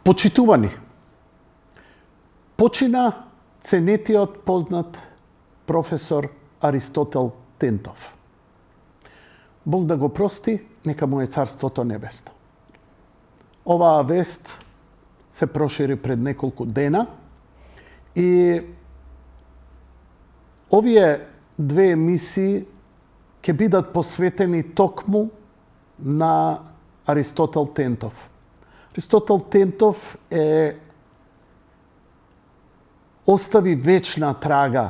Почитувани, почина ценетиот познат професор Аристотел Тентов. Бог да го прости, нека му е царството небесно. Оваа вест се прошири пред неколку дена и овие две емисии ќе бидат посветени токму на Аристотел Тентов. Аристотел Тентов остави вечна трага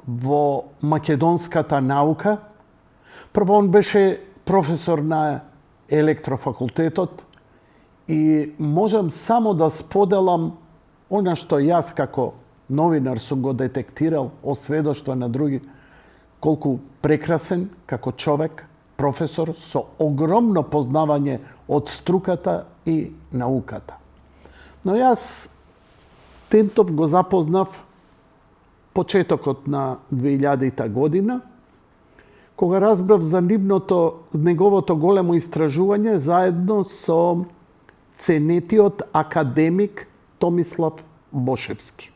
во македонската наука. Прво, он беше професор на електрофакултетот и можам само да споделам она што јас како новинар сум го детектирал, осведоштва на други, колку прекрасен како човек, професор со огромно познавање од струката и науката. Но јас Тентов го запознав почетокот на 2000 година, кога разбрав за неговото големо истражување заедно со ценетиот академик Томислав Бошевски.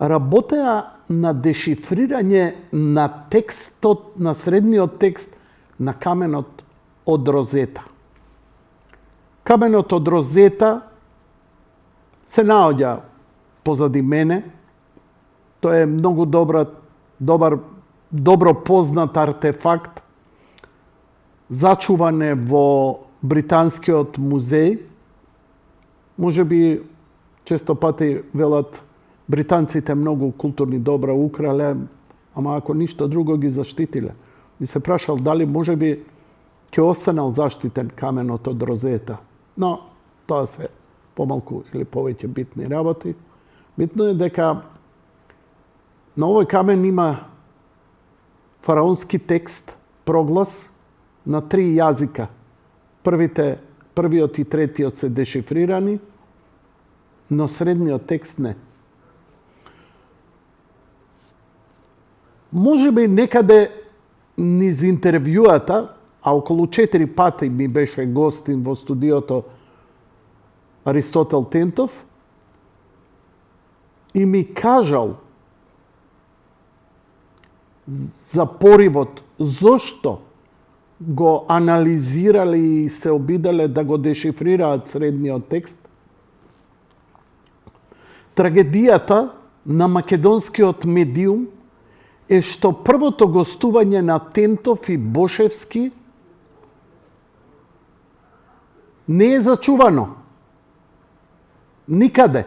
Работеа на дешифрирање на текстот, на средниот текст на каменот од Розета. Каменот од Розета се наоѓа позади мене. Тоа е многу добро познат артефакт, зачуван е во Британскиот музеј. Може би често пати велат британците многу културни добра украле, ама ако ништо друго ги заштитиле. И се прашал дали може би ќе останал заштитен каменот од Розета. Но тоа се помалку или повеќе битни работи. Битно е дека на овој камен има фараонски текст, проглас на 3 јазика. Првиот и третиот се дешифрирани, но средниот текст не. Може би некаде низ интервјуата, а околу 4 пати ми беше гостин во студиото Аристотел Тентов, и ми кажал за поривот, зошто го анализирале и се обиделе да го дешифрираат средниот текст. Трагедијата на македонскиот медиум е што првото гостување на Тентов и Бошевски не е зачувано. Никаде.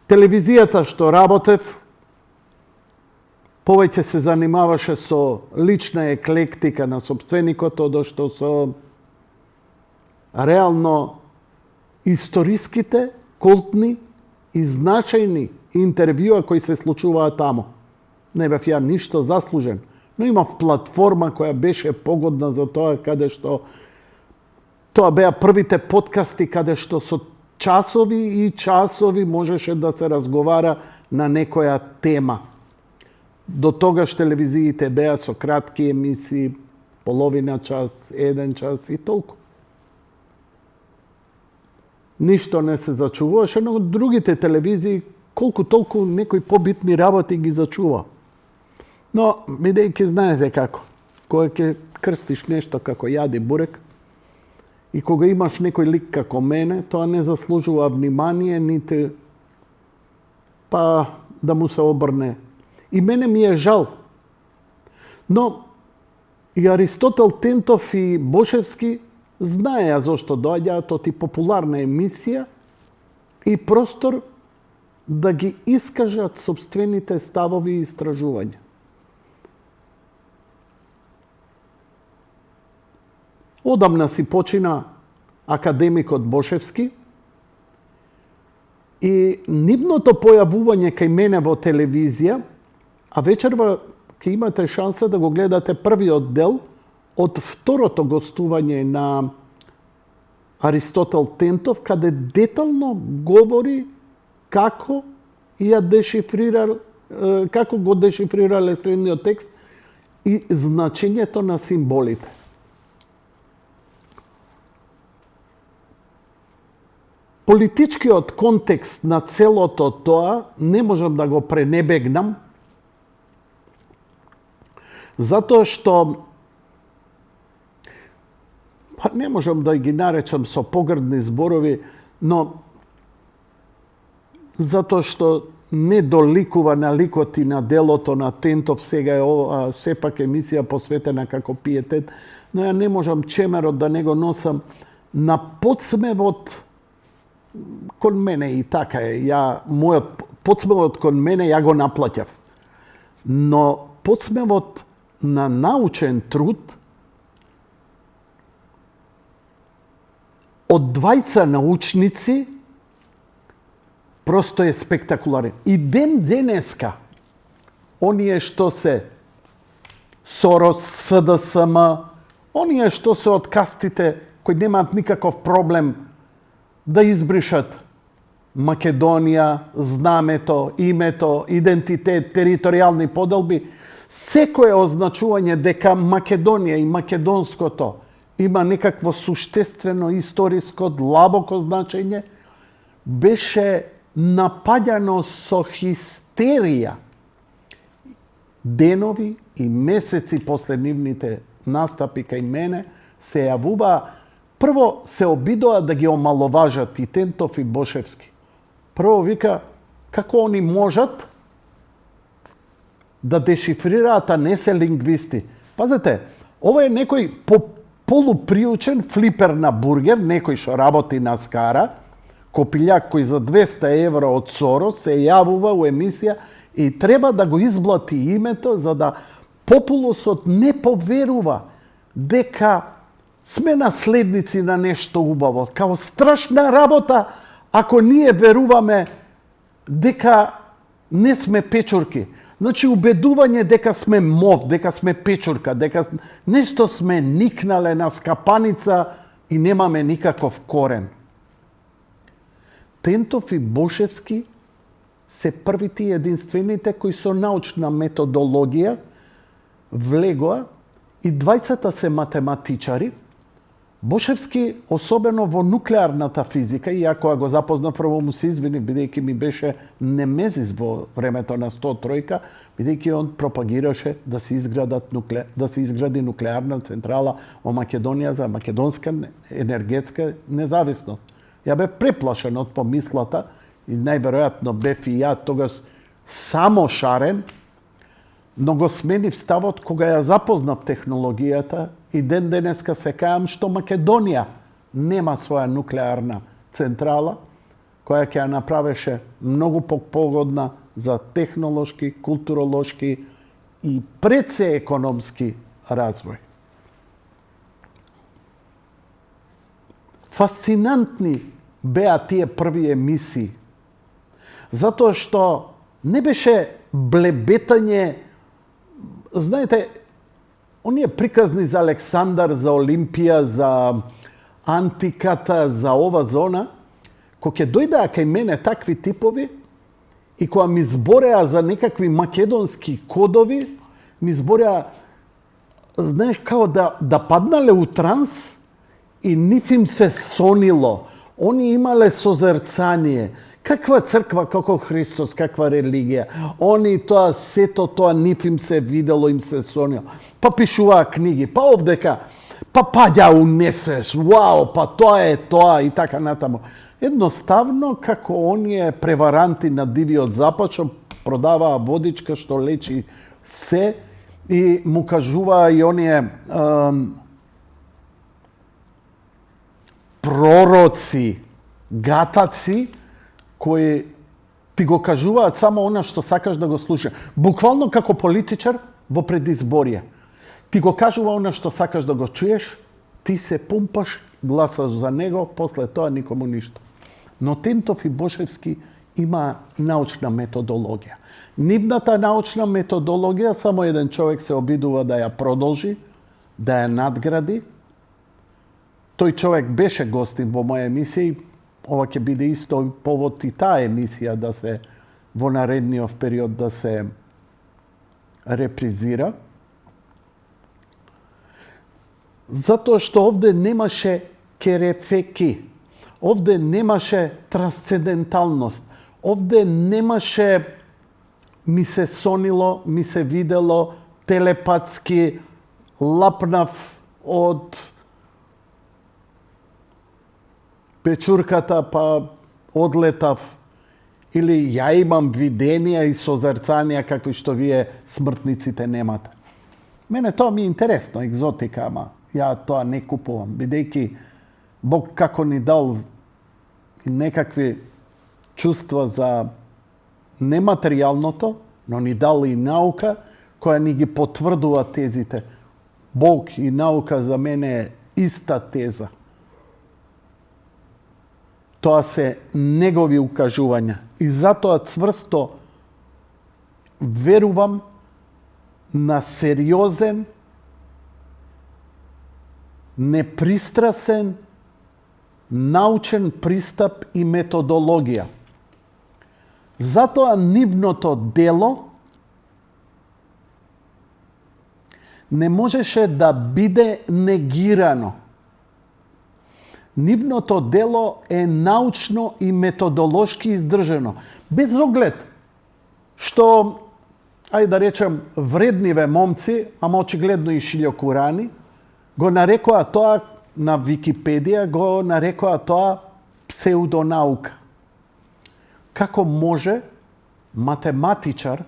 Телевизијата што работев повеќе се занимаваше со лична еклектика на собственикот, одошто со реално историските, култни и значајни интервјуа кои се случуваа тамо. Не бев ја ништо заслужен, но имав платформа која беше погодна за тоа, каде што тоа беа првите подкасти каде што со часови и часови можеше да се разговара на некоја тема. До тогаш телевизиите беа со кратки емисии, половина час, 1 час и толку. Ништо не се зачувуваше, но другите телевизии колку толку некои побитни работи ги зачува. Но, бидејќи знаете како, кога ќе крстиш нешто како јади бурек, и кога имаш некој лик како мене, тоа не заслужува внимание, нити па да му се обрне. И мене ми е жал. Но и Аристотел Тентов и Бошевски знаеа зошто доаѓаат од и популарна емисија и простор да ги искажат собствените ставови и истражувања. Одамна си почина академикот Бошевски и нивното појавување кај мене во телевизија, а вечерва ќе имате шанса да го гледате првиот дел од второто гостување на Аристотел Тентов, каде детално говори како го дешифрирале средниот текст и значењето на символите. политичкиот контекст на целото тоа не можам да го пренебегнам, затоа што не можам да ги наречам со погрдни зборови, но затоа што не доликува на ликот и на делото на Тентов, сега е ова сепак емисија посветена како пиетет, но ја не можам чемерот да не го носам на подсмевот кон мене и така е. Мојот подсмевот кон мене ја го наплаќав. Но подсмевот на научен труд од двајца научници просто е спектакуларен. И денеска, оние што се Сорос, СДСМ, оние што се од кастите кои немаат никаков проблем да избришат Македонија, знамето, името, идентитет, територијални поделби, секое означување дека Македонија и македонското има некакво суштествено, историско, длабоко значење, беше напаѓано со хистерија. Денови и месеци после нивните настапи кај мене се јавува, прво се обидоа да ги омаловажат и Тентов и Бошевски. Прво вика, како они можат да дешифрираат, а не се лингвисти. Пазете, ова е некој полуприучен флипер на бургер, некој што работи на Скара, копилјак кој за 200 евро од Сорос се јавува у емисија и треба да го изблати името за да популусот не поверува дека сме наследници на нешто убаво. Као страшна работа ако ние веруваме дека не сме печурки. Значи, убедување дека сме мов, дека сме печурка, дека нешто сме никнале на скапаница и немаме никаков корен. Тентов и Бошевски се првите и единствените кои со научна методологија влегоа, и двајцата се математичари. Бошевски, особено во нуклеарната физика, и ја кога го запознав, прво му се извини, бидејќи ми беше немезис во времето на 103-ка, бидејќи он пропагираше да се изгради нуклеарна централа во Македонија за македонска енергетска независност. Ја бев преплашен од помислата и најверојатно бев и ја тогаш само шарен, но го сменив ставот кога ја запознав технологијата и ден денеска се кајам што Македонија нема своја нуклеарна централа која ќе ја направеше многу погодна за технолошки, културолошки и пред се економски развој. Фасцинантни беа тие први емисии, затоа што не беше блебетање. Знаете, оние приказни за Александар, за Олимпија, за антиката, за ова зона, кога ќе дојдеа кај мене такви типови и кога ми збореа за некакви македонски кодови, ми збореа, знаеш, као да паднале у транс и ниф им се сонило. Они имале созерцание. Каква црква, како Христос, каква религија. Они тоа, сето тоа ниф им се видело, им се сонило. Па пишуваа книги, па овдека, па паѓа унесеш, вау, па тоа е тоа и така натаму. Едноставно, како оние преваранти на Дивиот Запад, што продаваа водичка што лечи се и му кажуваа и оние пророци, гатаци, кои ти го кажуваат само она што сакаш да го слушаш. Буквално како политичар во предизборие. Ти го кажува она што сакаш да го чуеш, ти се пумпаш, гласаш за него, после тоа никому ништо. Но Тентов и Бошевски има научна методологија. Нивната научна методологија само еден човек се обидува да ја продолжи, да ја надгради. Тој човек беше гостин во моја емисија. Ова ќе биде исто повод и таа емисија да се во наредниот период да се репризира. Затоа што овде немаше керефеки. Овде немаше трансценденталност. Овде немаше ми се сонило, ми се видело, телепатски, лапнав од печурката па одлетав. Или ја имам виденија и созерцанија какви што вие смртниците немате. Мене тоа ми е интересно, екзотика, ама ја тоа не купувам, бидејќи Бог како ни дал некакви чувства за нематеријалното, но ни дал и наука која ни ги потврдува тезите. Бог и наука за мене е иста теза. Тоа се негови укажувања. И затоа цврсто верувам на сериозен, непристрасен, научен пристап и методологија. Затоа нивното дело не можеше да биде негирано. Нивното дело е научно и методолошки издржано. Без оглед што, ајде да речем, вредниве момци, ама очигледно и шилјокурани, го нарекоа тоа на Википедија, го нарекоа тоа псевдонаука. Како може математичар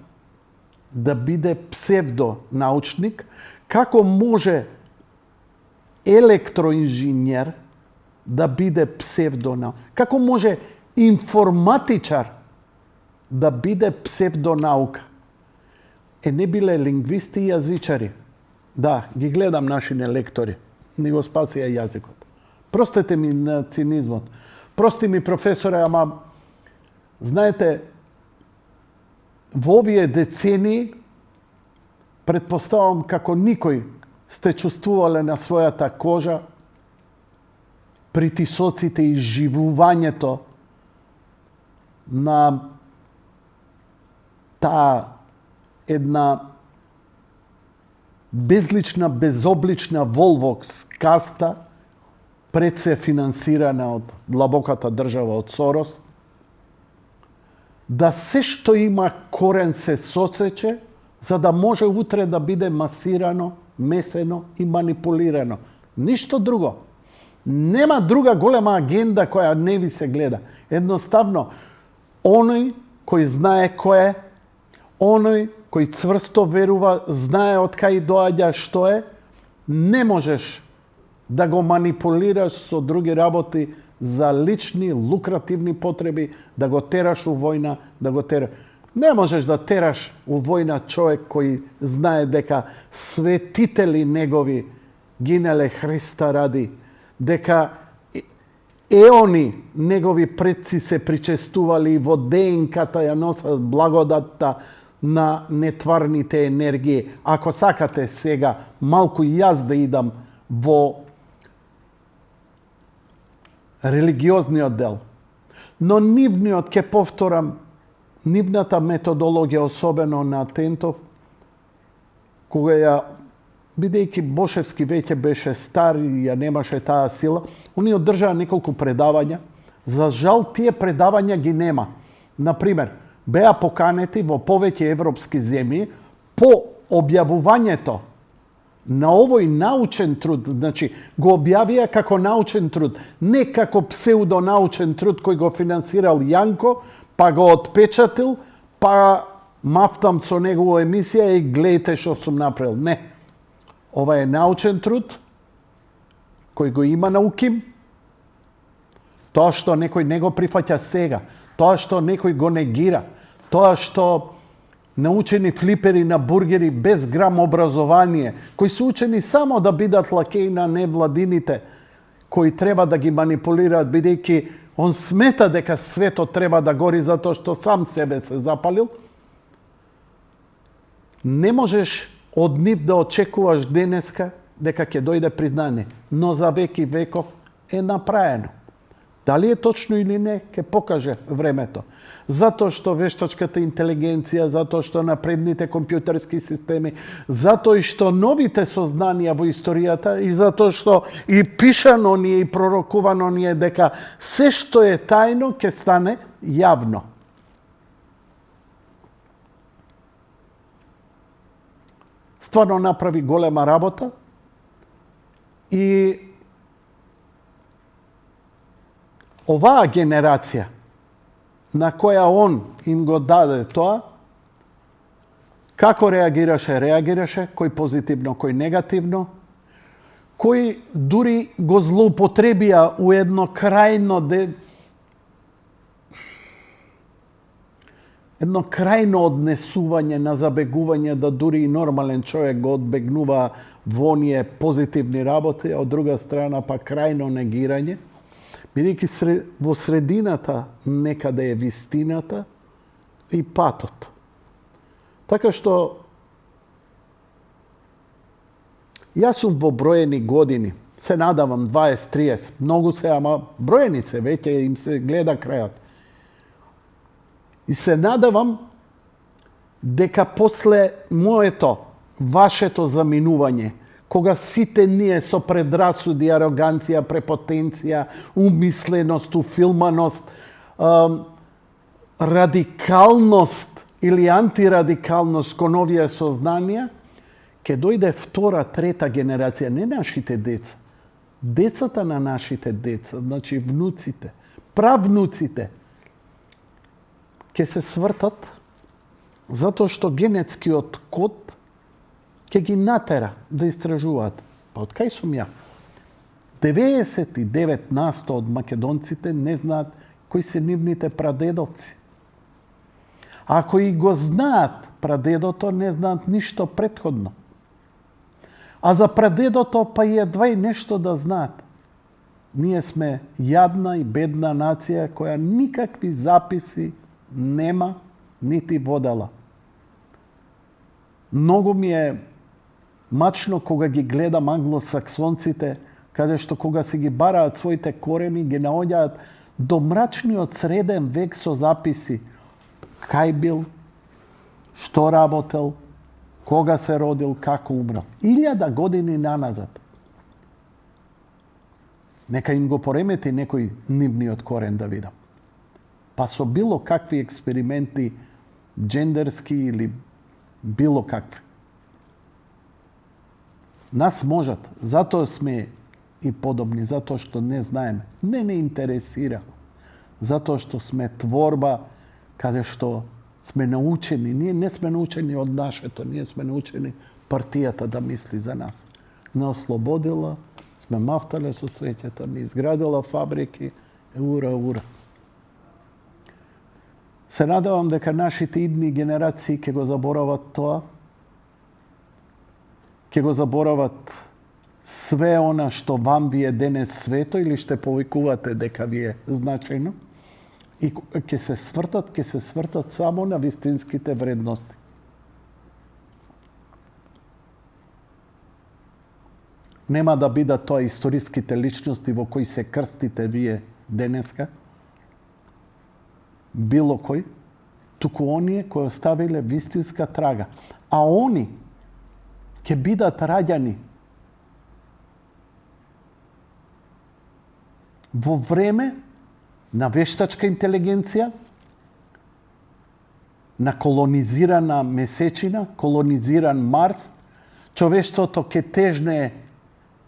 да биде псевдонаучник? Како може електроинженер да биде псевдонаука? Како може информатичар да биде псевдонаука? Не биле лингвисти и јазичари. Да, ги гледам нашите лектори. Не го спасија јазикот. Простете ми на цинизмот. Прости ми, професоре, ама знаете, во овие децении претпоставам како никој сте чувствувале на својата кожа притисоците и живувањето на таа една безлична, безоблична Волвокс каста, пред се финансирана од длабоката држава, од Сорос, да се што има корен се сосече, за да може утре да биде масирано, месено и манипулирано. Ништо друго. Нема друга голема агенда која не ви се гледа. Едноставно, оној кој знае кој е, оној кој цврсто верува, знае од кај доаѓа што е, не можеш да го манипулираш со други работи за лични, лукративни потреби, да го тераш у војна, да го тераш. Не можеш да тераш у војна човек кој знае дека светители негови гинеле Христа ради, дека еони негови предци се причестували во ДНК-та ја носат благодатта на нетварните енергии. Ако сакате сега малку и јас да идам во религиозниот дел. Но нивниот, ке повторам, нивната методологија, особено на Тентов, кога ја, бидејќи Бошевски веќе беше стар и ја немаше таа сила, они одржаа неколку предавања. За жал, тие предавања ги нема. Например, беа поканети во повеќе европски земји по објавувањето на овој научен труд, значи го објавија како научен труд, не како псевдонаучен труд кој го финансирал Јанко, па го отпечатил, па мафтам со негова емисија и гледате што сум направил. Не. Ова е научен труд кој го има на УКИМ. Тоа што некој не го прифаќа сега, тоа што некој го негира, тоа што научени флипери на бургери без грам образование, кои се учени само да бидат лакеи на невладините, кои треба да ги манипулираат, бидејќи он смета дека светот треба да гори затоа што сам себе се запалил. Не можеш од нив да очекуваш денеска дека ќе дојде признание, но за веки веков е направено. Дали е точно или не, ќе покаже времето. Затоа што вештачката интелигенција, затоа што напредните компјутерски системи, затоа што новите сознанија во историјата и затоа што и пишано ни е и пророкувано ни е дека се што е тајно ќе стане јавно. Стварно направи голема работа и оваа генерација на која он им го даде тоа, како реагираше? Реагираше, кој позитивно, кој негативно, кои дури го злоупотребија у едно крајно однесување на забегување да дури и нормален човек го одбегнува во оние позитивни работи, а од друга страна па крајно негирање, бидејќи во средината некаде е вистината и патот. Така што јас сум во броени години, се надавам 20-30, многу се, ама броени се, веќе им се гледа крајот. И се надавам дека после моето, вашето заминување, кога сите ние со предрасуди, ароганција, препотенција, умисленост, уфилманост, радикалност или антирадикалност кон овие сознанија, ќе дојде втора, трета генерација, не нашите деца. Децата на нашите деца, значи внуците, правнуците, ќе се свртат затоа што генетскиот код ќе ги натера да истражуваат. Па од кај сум ја? 99% од македонците не знаат кои се нивните прадедовци. Ако и го знаат прадедото, не знаат ништо претходно. А за прадедото па и едва и нешто да знаат. Ние сме јадна и бедна нација која никакви записи нема, нити водела. Многу ми е мачно кога ги гледам англосаксонците, каде што кога се ги бараат своите корени, ги наоѓаат до мрачниот среден век со записи. Кај бил, што работел, кога се родил, како умрел. 1000 години наназад. Нека им го поремети некој нивниот корен да видам. Па со било какви експерименти, джендерски или било какви. Нас можат, затоа сме и подобни, затоа што не знаеме. Не интересира. Затоа што сме творба каде што сме научени. Ние не сме научени од нашето, ние сме научени партијата да мисли за нас. Не ослободила, сме мафтале со цвеќето, не изградила фабрики, ура. Се надевам дека нашите идни генерации ќе го заборават тоа, ќе го заборават све она што вам ви е денес свето или што повикувате дека ви е значајно и ќе се свртат само на вистинските вредности. Нема да бидат тоа историските личности во кои се крстите вие денеска, било кој, туку оние кои оставиле вистинска трага. А они ќе бидат раѓани во време на вештачка интелигенција, на колонизирана месечина, колонизиран Марс, човештвото ќе тежне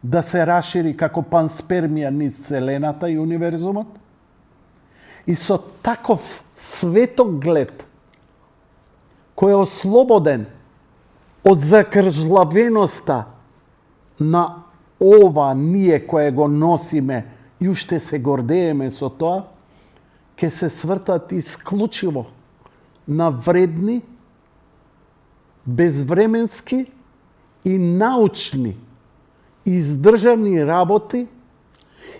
да се расшири како панспермија низ Вселената и универзумот. И со таков светоглед, кој е ослободен од закржлавеноста на ова ние кое го носиме и уште се гордееме со тоа, ќе се свртат исклучиво на вредни, безвременски и научни, издржани работи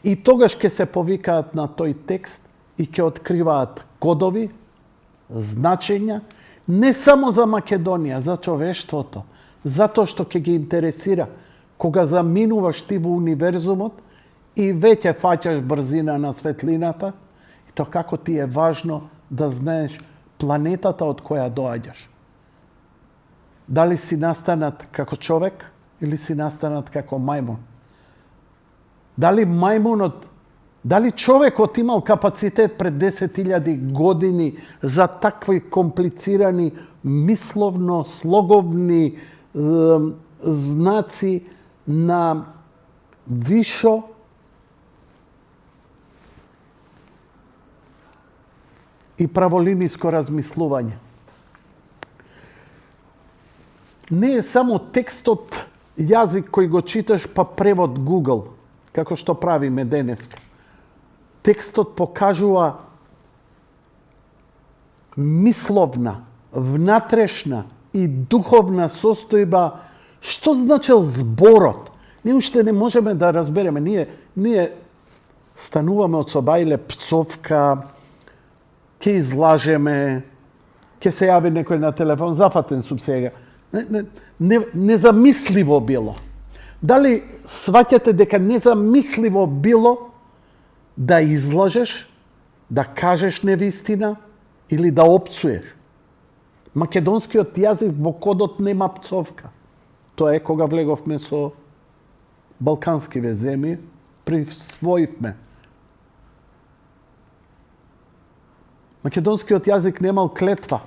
и тогаш ќе се повикаат на тој текст и ќе откриваат кодови, значења, не само за Македонија, за човештвото, затоа што ќе ги интересира кога заминуваш ти во универзумот и веќе фаќаш брзина на светлината, и то како ти е важно да знаеш планетата од која доаѓаш. Дали си настанат како човек или си настанат како мајмун? Дали човекот имал капацитет пред 10.000 години за такви комплицирани мисловно слоговни знаци на вишо и праволиниско размислување? Не е само текстот јазик кој го читаш па превод Google, како што правиме денес. Текстот покажува мисловна, внатрешна и духовна состојба. Што значел зборот? Ние уште не можеме да разбереме. Ние стануваме од собајле пцовка, ќе излажеме, ќе се јави некој на телефон, зафатен сум сега. Незамисливо било. Дали сваќате дека незамисливо било да излажеш, да кажеш невистина или да опцуеш? Македонскиот јазик во кодот нема пцовка. Тоа е кога влеговме со балканскиве земји, присвоивме. Македонскиот јазик немал клетва,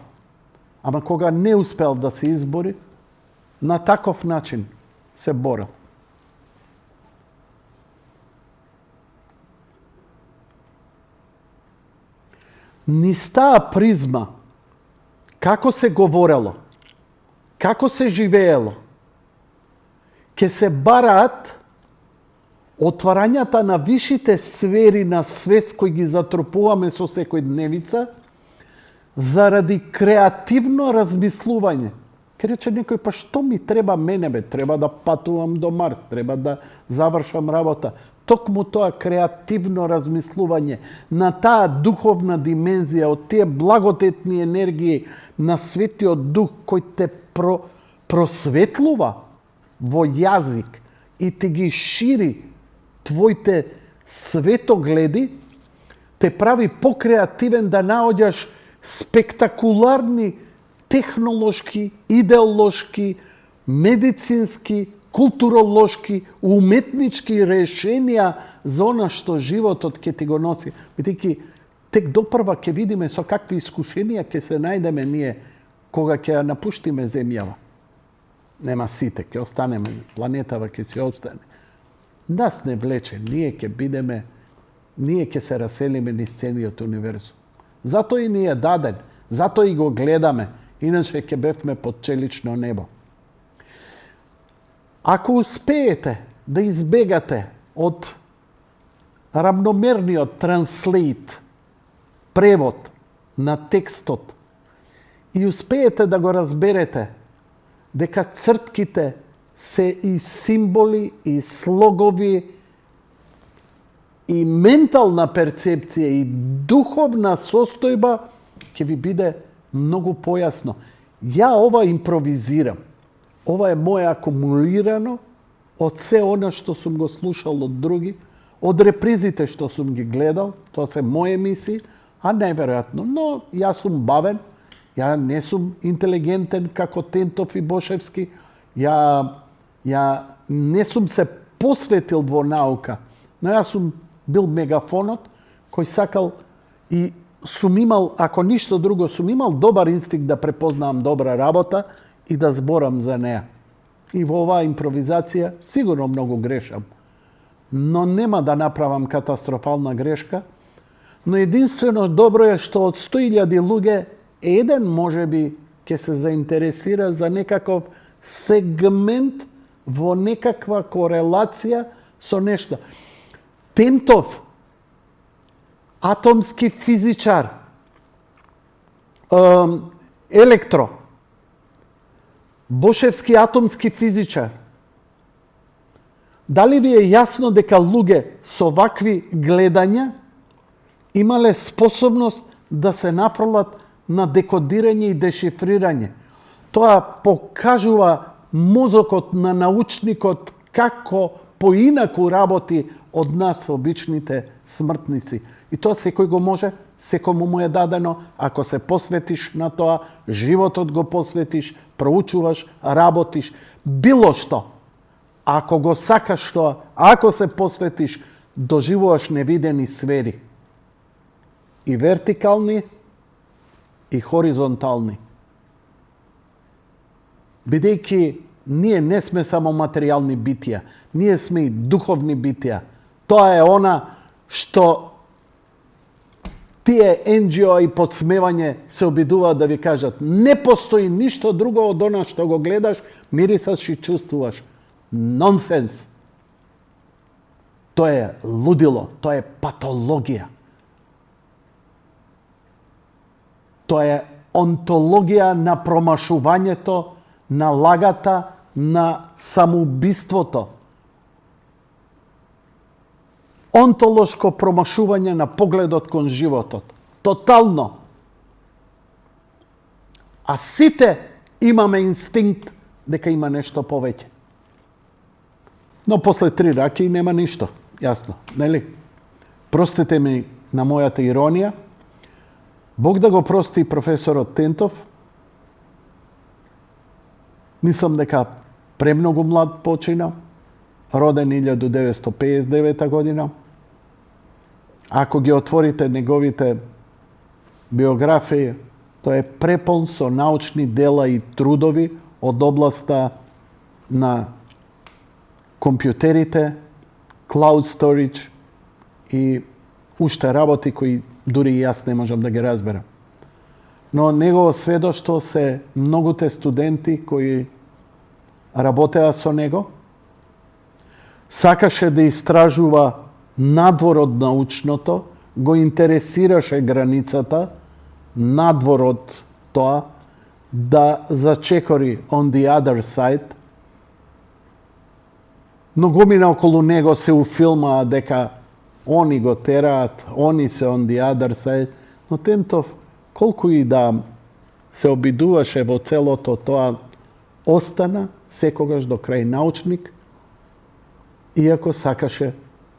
ама кога не успел да се избори, на таков начин се борел. Низ таа призма, како се говорело, како се живеело, ќе се бараат отварањата на вишите сфери на свест кои ги затрупуваме со секојдневица заради креативно размислување. Ке рече некој, па што ми треба мене бе? Треба да патувам до Марс, треба да завршам работа. Токму тоа креативно размислување на таа духовна димензија, од тие благодетни енергии на светиот дух кој те просветлува во јазик и те ги шири твоите светогледи, те прави покреативен да наоѓаш спектакуларни технолошки, идеолошки, медицински, културолошки, уметнички решенија за она што животот ќе ти го носи. Бидејќи тек допрва ќе видиме со какви искушенија ќе се најдеме ние кога ќе ја напуштиме земјава. Нема сите, ќе останеме, планетава ќе се обстане. Нас не влече, ние ќе бидеме, ние ќе се раселиме низ целиот универзум. Затоа и ни е даден, затоа и го гледаме, иначе ќе бевме под челично небо. Ако успеете да избегате од рамномерниот транслейт, превод на текстот, и успеете да го разберете дека цртките се и символи, и слогови, и ментална перцепција, и духовна состојба, ќе ви биде многу појасно. Ја ова импровизирам. Ова е моje акумулирано од се она што сум го слушал од други, од репризите што сум ги гледал, тоа се мои емисии, а неверојатно. Но јас сум бавен, ја не сум интелигентен како Тентов и Бошевски, ја не сум се посветил во наука, но јас сум бил мегафонот кој сакал и сум имал, ако ништо друго, сум имал добар инстинкт да препознавам добра работа и да зборам за неа. И во оваа импровизација сигурно многу грешам, но нема да направам катастрофална грешка, но единствено добро е што од 100.000 луѓе еден можеби ќе се заинтересира за некаков сегмент во некаква корелација со нешто. Тентов, атомски физичар, електро, Бошевски атомски физичар. Дали ви е јасно дека луѓе со вакви гледања имале способност да се нафрлат на декодирање и дешифрирање? Тоа покажува мозокот на научникот како поинаку работи од нас, обичните смртници. И тоа секој го може, секому му е дадено, ако се посветиш на тоа, животот го посветиш, проучуваш, работиш, било што. Ако го сакаш тоа, ако се посветиш, доживуваш невидени сфери. И вертикални, и хоризонтални. Бидејќи ние не сме само материјални битија, ние сме и духовни битија. Тоа е она што тие NGO и подсмевање се обидуваат да ви кажат. Не постои ништо друго од она што го гледаш, мирисаш и чувствуваш. Нонсенс. Тоа е лудило, тоа е патологија. Тоа е онтологија на промашувањето, на лагата, на самоубиството. Онтолошко промашување на погледот кон животот. Тотално. А сите имаме инстинкт дека има нешто повеќе. Но после 3 раки нема ништо. Јасно, нели? Простете ми на мојата иронија. Бог да го прости професорот Тентов. Мислам дека премногу млад почина, роден 1959 година. Ако ги отворите неговите биографии, тоа е препон со научни дела и трудови од областа на компјутерите, cloud storage и уште работи кои дури и јас не можам да ги разберам. Но негово сведоштво се многуте студенти кои работеа со него. Сакаше да истражува надвор од научното, го интересираше границата, надвор од тоа, да зачекори on the other side. Многумина околу него се уфилмаа дека они го тераат, они се on the other side, но Тентов, колку и да се обидуваше во целото тоа, остана секогаш до крај научник, иако сакаше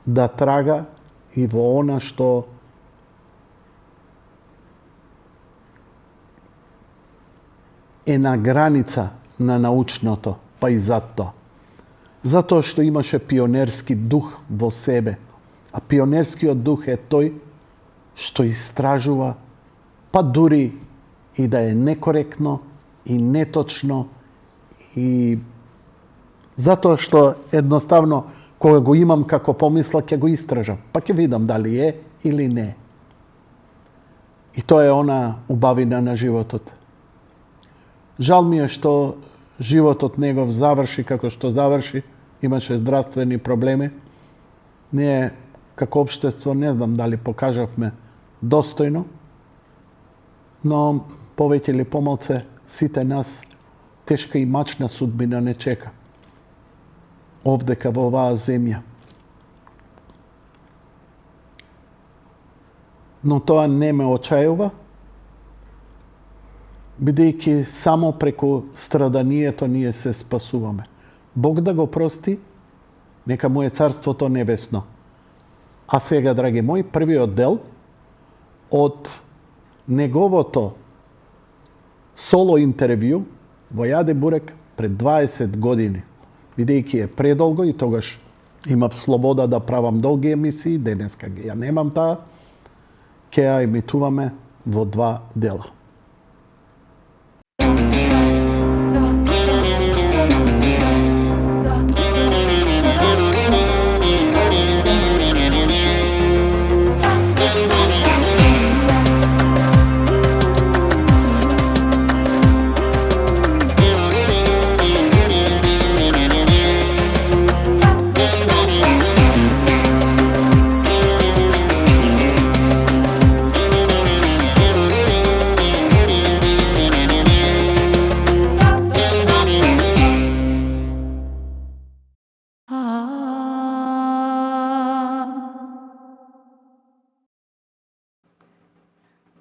да трага и во она што е на граница на научното, па и зад тоа. Затоа што имаше пионерски дух во себе. А пионерскиот дух е тој што истражува, па дури и да е некоректно и неточно, и затоа што едноставно кога го имам како помисла, ќе го истражам, па ќе видам дали е или не. И тоа е она убавина на животот. Жал ми е што животот негов заврши како што заврши, имаше здравствени проблеми. Ние како општество не знам дали покажавме достојно, но повеќе или помалце сите нас тешка и мачна судбина не чека овдека во оваа земја. Но тоа не ме очајува, бидејќи само преку страданието ние се спасуваме. Бог да го прости, нека му е царството небесно. А сега, драги мои, првиот дел од неговото соло интервју во Јаде Бурек пред 20 години. Бидејќи е предолго и тогаш имав слобода да правам долги емисии, денеска ја немам таа, ќе ја емитуваме во 2 дела.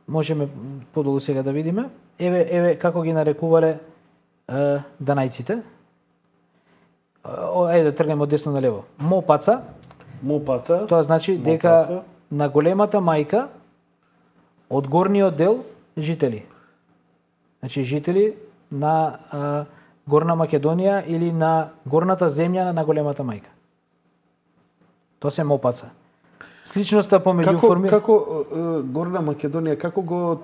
Можеме подолу сега да видиме. Еве како ги нарекувале данајците. Ајде да тргнеме од десно на лево. Мопаца, Мопаца. Тоа значи дека Мопаца. на големата мајка од горниот дел жители. Значи жители на Горна Македонија или на горната земја на големата мајка. Тоа се Мопаца. Сличноста помеѓу Како Горна Македонија, како го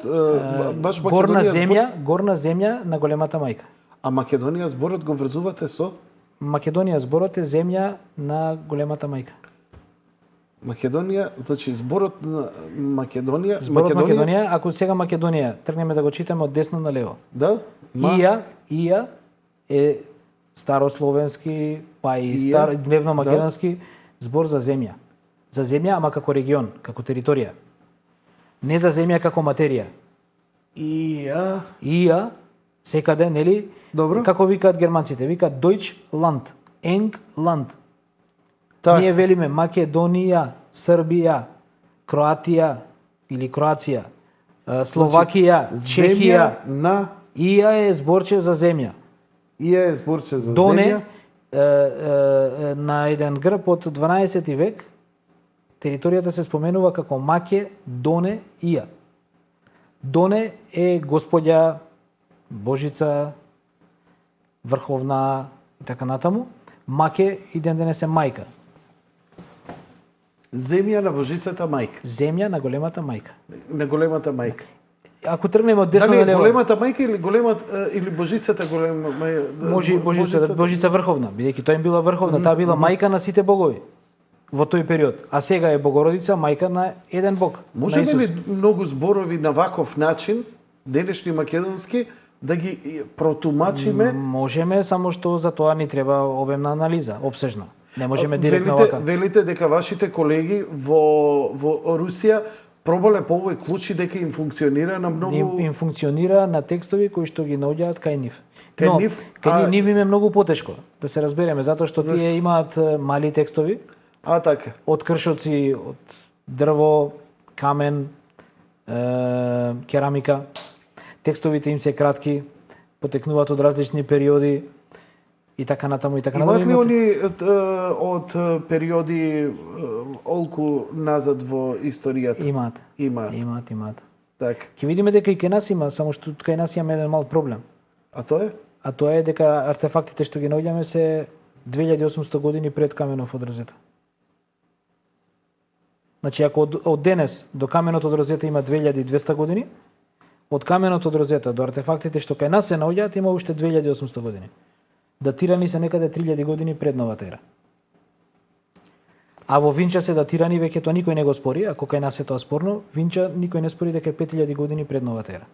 баш Македонија горна земја на големата мајка. А Македонија зборот го врзувате со Македонија зборот е земја на големата мајка. Македонија, значи зборот на Македонија, Зборот Македонија, ако сега Македонија тргнеме да го читаме од десно на лево. Да? Ија е старословенски, па и древно македонски збор за земја. За земја, ама како регион, како територија. Не за земја како материја. Ија секаде, нели? Добро. Како викаат германците? Викаат Deutschland, England. Так. Ние велиме Македонија, Србија, Кроатија или Кроација, Словакија, Чехија. На Ија е зборче за земја. Ија е зборче за Доне, земја. на еден грб од 12 век, територијата се споменува како Македоне Ија. Доне е господја, Божица, врховна и така натаму. Маке и ден денес е мајка. Земја на Божицата мајка. Земја на големата мајка. На големата мајка. Ако тргнеме од десно Дали на лево, големата мајка или Божицата голема може Божица врховна, бидејќи тоа им била врховна, таа била мајка на сите богови во тој период, а сега е Богородица, мајка на еден бог. Можеме ли многу зборови на ваков начин, денешни македонски, да ги протумачиме? Можеме, само што за тоа ни треба обемна анализа, обсежна. Не можеме директно вака. Велите дека вашите колеги во Русија пробале по овој клучи дека им функционира на многу... Им функционира на текстови кои што ги наоѓаат кај нив. Кај Но, нив? кај нив им е многу потешко, да се разбереме, затоа што тие имаат мали текстови, така. од кршоци, од дрво, камен, керамика. Текстовите им се кратки, потекнуваат од различни периоди и така натаму и така натаму. Имаат ли они од периоди олку назад во историјата? Имаат. Така. Ќе видиме дека и кај нас има, само што кај нас имаме еден мал проблем. А тоа е? А тоа е дека артефактите што ги наоѓаме се 2800 години пред каменот од Розета. Значи, ако од денес до каменот од Розета има 2200 години, од каменот од Розета до артефактите што кај нас се наоѓаат има уште 2800 години. Датирани се некаде 3000 години пред новата ера. А во Винча се датирани, веќе тоа никој не го спори, ако кај нас е тоа спорно, Винча никој не спори дека е 5000 години пред новата ера.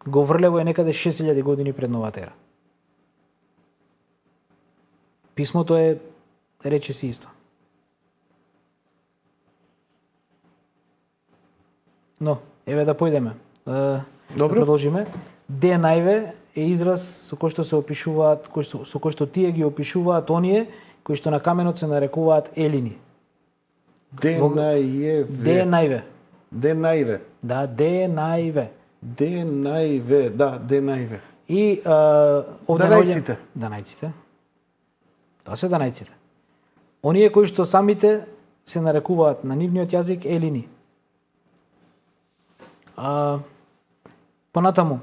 Говрлево е некаде 6000 години пред новата ера. Писмото е, рече си исто. Но, еве да појдеме. Да продолжиме. Де најве е израз со кој што се опишуваат, со кој што тие ги опишуваат оние кои што на каменот се нарекуваат елини. Де најве. Да, де најве. И овде Данајците. Данајците. Тоа се данајците. Оние кои што самите се нарекуваат на нивниот јазик елини. Понатаму,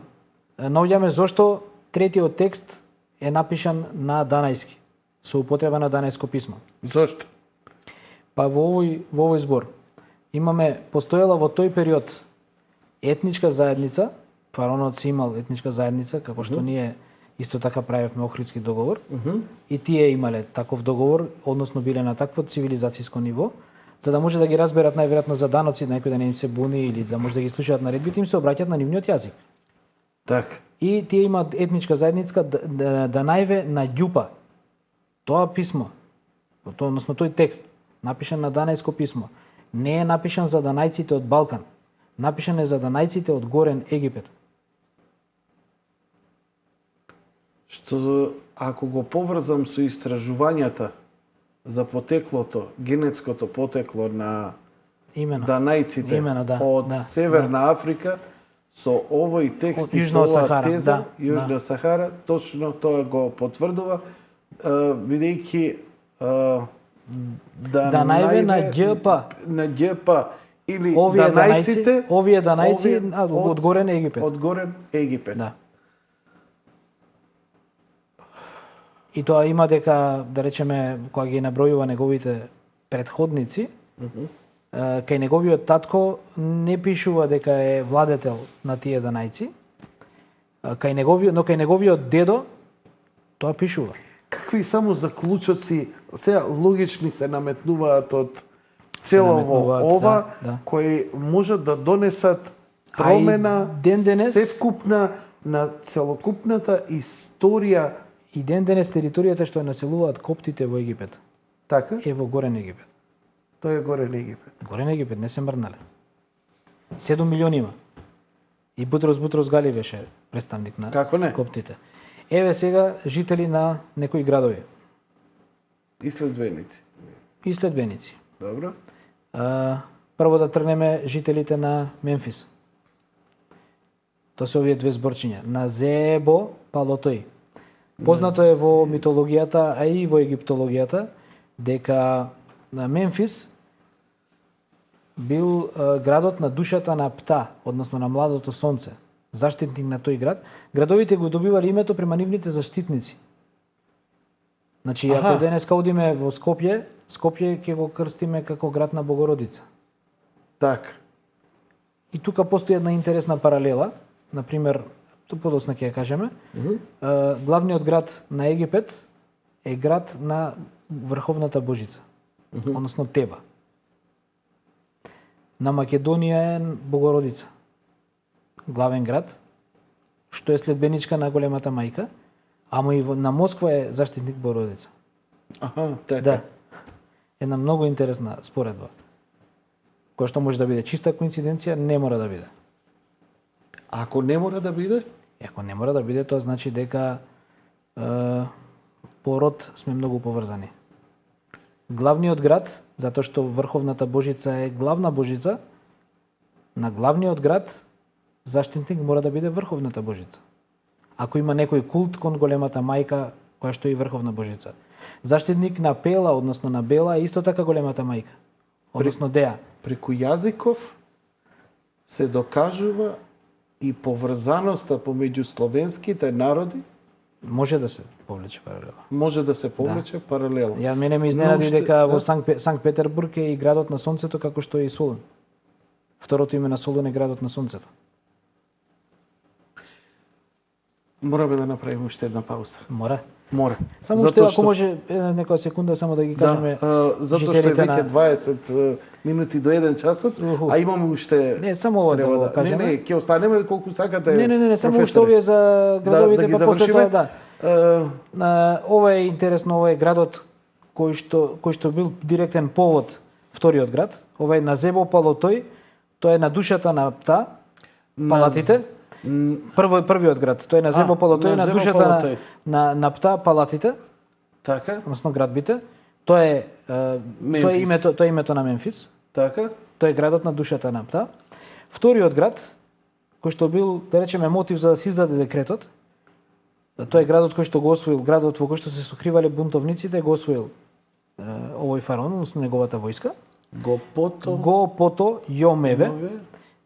наоѓаме зошто третиот текст е напишан на данајски, со употреба на данајско писмо. Зошто? Па во овој збор имаме, постоела во тој период етничка заедница, фараонот си имал етничка заедница, како што ние исто така правевме Охридски договор, и тие имале таков договор, односно биле на такво цивилизацијско ниво, за да може да ги разберат најверојатно за даноци, некој да не им се буни или за да може да ги слушаат наредбите, им се обраќаат на нивниот јазик. Така. И тие имаат етничка заедница да најве на ѓупа. Тоа писмо, односно тој текст, напишан на данајско писмо, не е напишан за данајците од Балкан, напишан е за данајците од Горен Египет. Што ако го поврзам со истражувањата за потеклото, генетското потекло на данајците од Северна Африка, со овој текст и со оваа теза, Јужна Сахара, точно тоа го потврдува, бидејќи Да најве на ѓп. На ѓп или овие данајците, овие данајци одгоре на Египет. Одгоре Египет. Да. И тоа има дека, да речеме, кога ги набројува неговите предходници, кај неговиот татко не пишува дека е владетел на тие данајци, но кај неговиот дедо тоа пишува. Какви само заклучоци сега логични се наметнуваат од целово ова, да. кои можат да донесат промена севкупна на целокупната историја. И ден денес територијата што ја населуваат коптите во Египет. Така? Е во Горен Египет. Тој е Горен Египет. Горен Египет, не се мрнале. 7 милиони има. И Бутрос Гали беше представник на коптите. Еве сега жители на некои градови. И следбеници. И следбеници. Добро. Прво да тргнеме жителите на Мемфис. Тоа се овие две зборчиња. Назебо Палотој. Познато е во митологијата, а и во египтологијата, дека на Мемфис бил градот на душата на Пта, односно на младото сонце, заштитник на тој град. Градовите го добивале името према нивните заштитници. Значи, ако денеска одиме во Скопје ќе го крстиме како град на Богородица. Така. И тука постои една интересна паралела, например, подосна ќе ја кажеме, главниот град на Египет е град на Врховната Божица, односно Теба. На Македонија е Богородица, главен град, што е следбеничка на големата мајка, ама и на Москва е заштитник Богородица. Така. Да. Една многу интересна споредба, која што може да биде чиста коинциденција, не мора да биде. Ако не мора да биде? Ако не мора да биде, тоа значи дека по род сме многу поврзани. Главниот град, затоа што Врховната Божица е главна Божица, на главниот град заштитник мора да биде Врховната Божица. Ако има некој култ кон големата мајка, која што е и Врховна Божица. Заштитник на Пела, односно на Бела, е исто така големата мајка, односно Деа. Преку јазиков се докажува и поврзаноста помеѓу словенските народи. Може да се повлече паралела. Може да се повлече паралела. Ја мене ме изненади дека во Санкт Петербург е и градот на сонцето, како што е и Солун. Второто име на Солун е градот на сонцето. Мораме да направиме уште една пауза. Мора. Само уште, ако може некоја секунда само да ги кажеме затоа што е веќе 20 минути до 1 часот, а имаме уште... Не, само ова да го кажеме. Не, ќе останеме колку сакате. Не, само уште овие за градовите, па после тоа, да. Ова е интересно, ова е градот кој што бил директен повод вториот град. Ова е Назебо Палотој, тоа е на душата на Пта, палатите. Првиот град, тој е на Назебо Палотој, на душата на Пта, палатите. Така. Односно градбите. Тоа е името на Мемфис. Така. Тоа е градот на душата на Пта. Вториот град, кој што бил, да речеме, мотив за да се издаде декретот, тоа е градот кој што го освоил, градот во кој што се сокривале бунтовниците, го освоил овој фараон, односно неговата војска. Го пото Јомеве,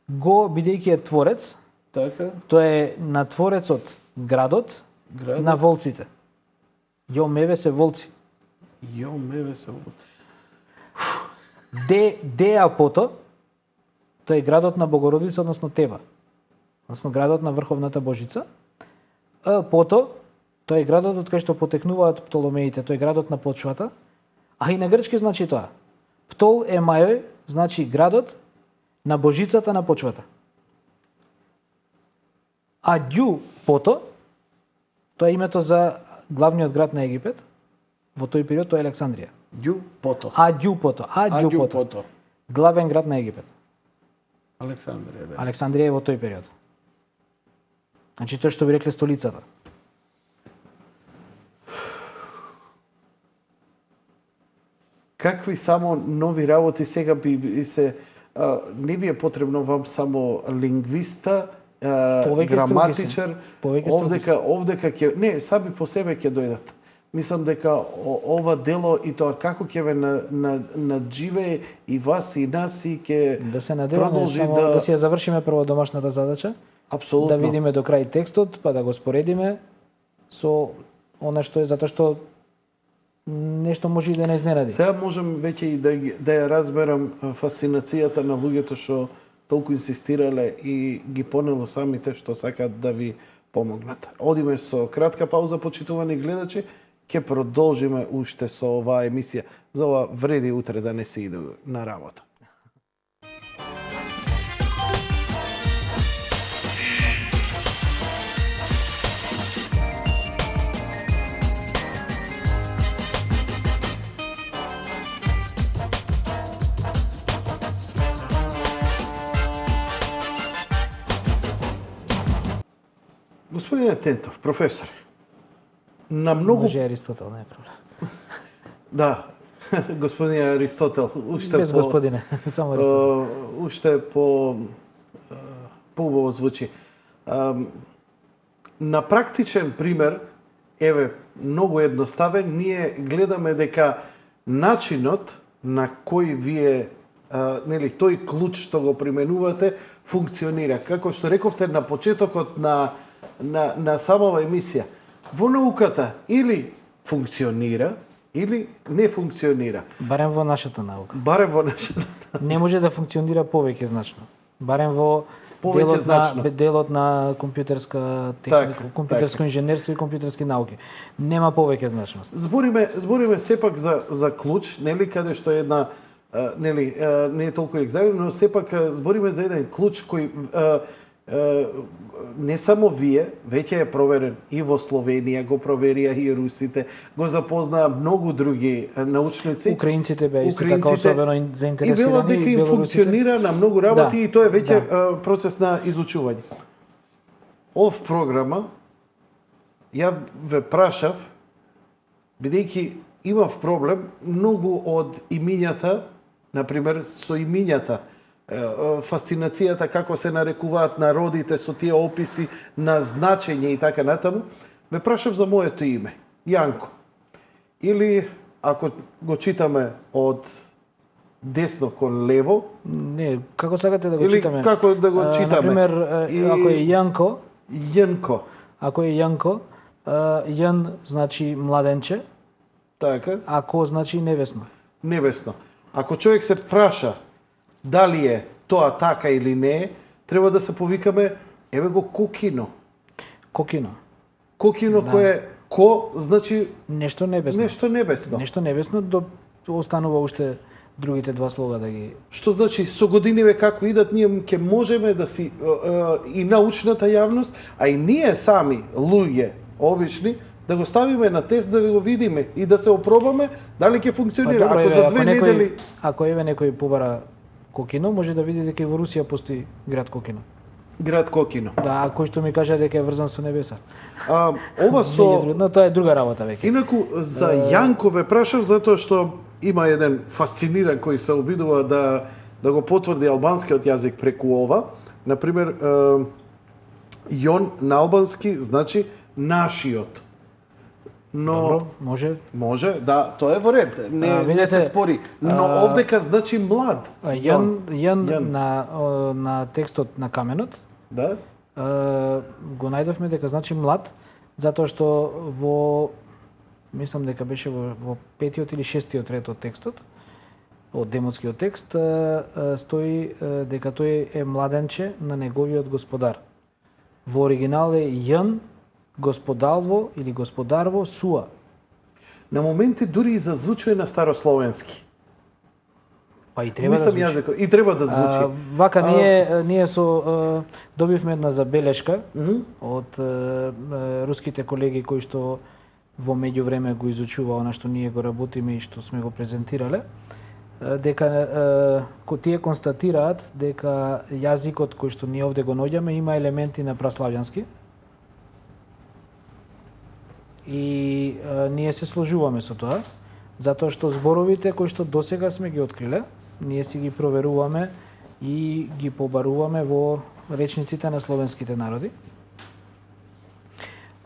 го бидејќи е творец. Така. Тоа е на творецот градот на волците. Јомеве се волци. Јомеве се волци. Деа пото, тоа е градот на Богородица, односно Теба. Односно градот на Врховната Божица. Пото, тоа е градот од кај што потекнуваат Птоломеите, тоа е градот на почвата. А и на грчки значи тоа. Птол Емајој значи градот на Божицата на почвата. А Дју Пото, тоа е името за главниот град на Египет, во тој период тоа е Александрија. Дју Пото. Дју Пото. Главен град на Египет. Александрија, да. Александрија е во тој период. Значи тоа што би рекле столицата. Какви само нови работи сега би се не ви е потребно вам само лингвиста, граматичар, овдека ќе не, саби по себе ќе дојдат. мислам дека ова дело и тоа како ќе ве надживее и вас и нас и ќе да се надеваме само да си ја завршиме прво домашната задача. Апсолутно. Да видиме до крај текстот, па да го споредиме со она што е, затоа што нешто може и да не изненади. Сега можам веќе и да ја разберам фасцинацијата на луѓето што толку инсистирале и ги понело самите што сакаат да ви помогнат. Одиме со кратка пауза, почитувани гледачи, ќе продолжиме уште со оваа емисија. За ова вреди утре да не се иде на работа. Господине Тентов, професор, на многу... Може Аристотел, не е проблем. Да, господин Аристотел, уште без господине, само Аристотел. Уште по-убаво звучи. На практичен пример, еве, многу едноставен, ние гледаме дека начинот на кој вие нели тој клуч што го применувате функционира. Како што рековте на почетокот на самава емисија. Во науката или функционира, или не функционира. Барем во нашата наука. Барем во нашата. Не може да функционира повеќе значно. Барем во делот на компјутерска техника, компјутерско инженерство и компјутерски науки. Нема повеќе значност. Збориме сепак за клуч, нели, каде што е една нели не е толку екзамен, но сепак збориме за еден клуч кој не само вие, веќе е проверен и во Словенија, го проверија и русите, го запознаа многу други научници. Украинците беа исто така особено заинтересирани. И велат дека им функционира на многу работи и тоа е веќе процес на изучување. Ов програма, ја ве прашав, бидејќи имав проблем, многу од имињата, например, со имињата, фасцинацијата како се нарекуваат народите со тие описи на значење и така натаму, ве прашав за моето име, Јанко. Или, ако го читаме од десно кон лево... Не, како сакате да го читаме? Или како да го читаме? Например, ако е Јанко... Јанко. Ако е Јанко, Јан значи младенче, така. Ако значи небесно. Небесно. Ако човек се праша дали е тоа така или не, треба да се повикаме, еве го Кокино. Кокино. Кокино кое ко значи нешто небесно. Нешто небесно. Нешто небесно останува уште другите два слога да ги... Што значи со годиниве како идат, ние ќе можеме да си и научната јавност, а и ние сами луѓе обични да го ставиме на тест да го видиме и да се опробаме дали ќе функционира. Па, добро, ако за 2 недели ако еве некој побара Кокино, може да види дека и во Русија постои град Кокино. Град Кокино. Да, кој што ми кажа дека е врзан со небеса. Ова со... Но тоа е друга работа веќе. Инаку, за Јанко ве прашав затоа што има еден фасциниран кој се обидува да го потврди албанскиот јазик преку ова. Например, Јон на албански значи нашиот. Но добро, може. Може, да, тоа е во ред. Не се спори. Но овдека значи млад. Јан на текстот на каменот. Да. Го најдовме дека значи млад, затоа што во мислам дека беше во 5-тиот или 6-тиот ред од текстот, од демонскиот текст, стои дека тој е младенче на неговиот господар. Во оригинал е Јан господарво или господарво суа. На моменти дури и зазвучува на старословенски. Па и треба да звучи. И треба да звучи. Вака ние со добивме една забелешка од руските колеги кои што во меѓувреме го изучува она што ние го работиме и што сме го презентирале, дека тие констатираат дека јазикот кој што ние овде го наоѓаме има елементи на праславјански. И ние се сложуваме со тоа, затоа што зборовите кои што досега сме ги откриле, ние си ги проверуваме и ги побаруваме во речниците на словенските народи.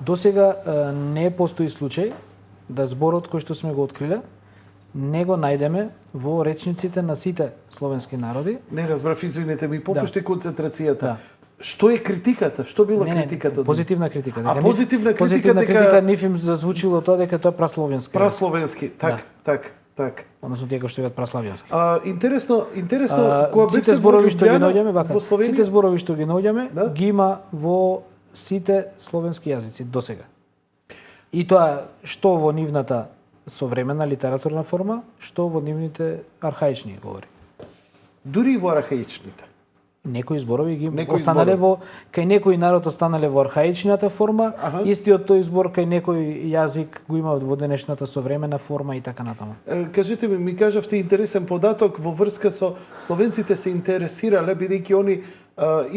Досега не постои случај да зборот кој што сме го откриле, не го најдеме во речниците на сите словенски народи. Не разбрав, извинете ми, попушти концентрацијата. Да. Што е критиката? Што била критиката? Позитивна критика. Позитивна критика нив им зазвучило тоа дека тоа е прасловенски. Прасловенски, так. Односно тие кои што имаат праславјански. Интересно, кога бевте сите зборови што ги наоѓаме, сите зборови што ги наоѓаме, ги има во сите словенски јазици досега. И тоа што во нивната современа литературна форма, што во нивните архаични говори. Дури во архаичните. Некои зборови ги останале во кај некој народ останале во архаичната форма, истиот тој збор кај некој јазик го има во денешната современа форма и така натаму. Кажете ми кажавте интересен податок во врска со словенците се интересирале бидејќи они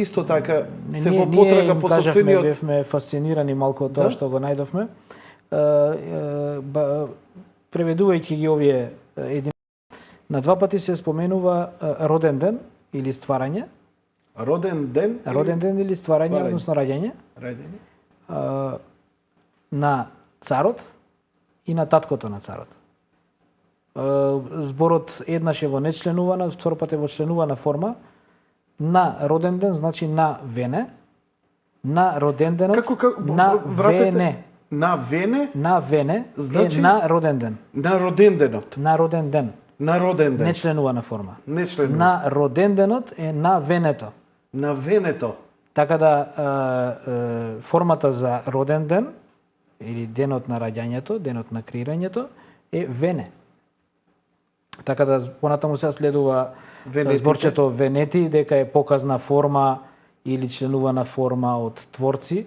исто така се во потрага по сопствениот. Ние бевме фасцинирани малку од тоа што го најдовме. Преведувајќи ги овие на два пати се споменува роден ден или стварање. Роден ден или стварање, односно раѓање. На царот и на таткото на царот. Зборот еднаш е во нечленувана, втор пат е во членувана форма. На роден ден значи на Вене. На роден денот на Вене. На Вене? На Вене значи... е на роден ден. На роден денот. На роден ден. На роден ден. Нечленувана форма. Нечленувана. На роден денот е на Венето. На Венето. Така да формата за роден ден или денот на раѓањето, денот на креирањето е Вене. Така да понатаму се следува зборчето Венети дека е показна форма или членувана форма од творци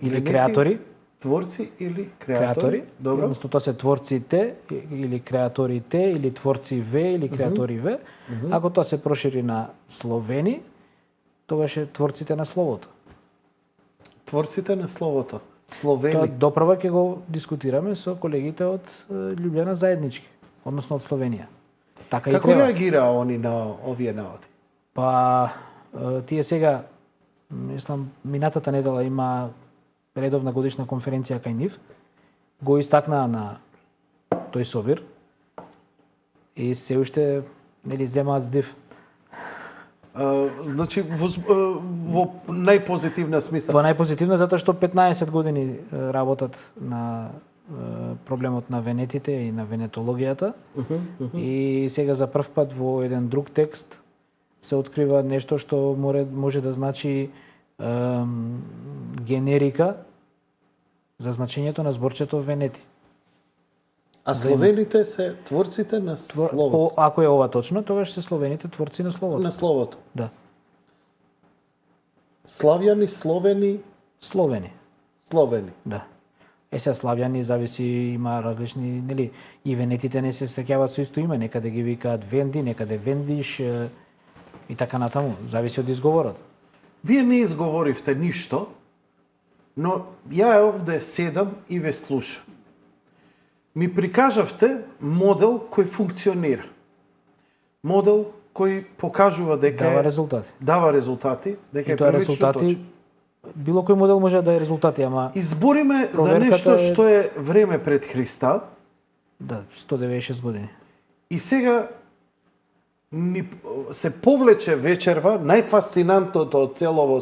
или Венети, креатори. Творци или креатори. Добро. Односно тоа се творците или креаторите или творци В или креатори В. Ако тоа се прошири на словени, тогаш е творците на словото. Творците на словото. Словени. Тоа доправа ќе го дискутираме со колегите од Љубљана заеднички, односно од Словенија. Така Како и треба. реагираа они на овие наводи? Па тие сега, мислам, минатата недела има редовна годишна конференција кај нив, го истакнаа на тој собир и се уште нели земаат здив. Значи во најпозитивна смисла. Во најпозитивна затоа што 15 години работат на проблемот на венетите и на венетологијата. И сега за прв пат во еден друг текст се открива нешто што може да значи генерика за значењето на зборчето венети. А словените се творците на словото. Ако е ова точно, тогаш се словените творци на словото. На словото. Да. Славјани, словени. Словени. Да. Сега славјани зависи, има различни, нели, и венетите не се среќаваат со исто име, некаде ги викаат Венди, некаде Вендиш и така натаму, зависи од изговорот. Вие не изговоривте ништо, но ја овде седам и ве слушам. Ми прикажавте модел кој функционира. Модел кој покажува дека дава резултати, дека е прилично точно. Било кој модел може да е резултати, ама избориме за нешто што е време пред Христа. Да, 196 години. И сега ми се повлече вечерва, најфасцинантното од целово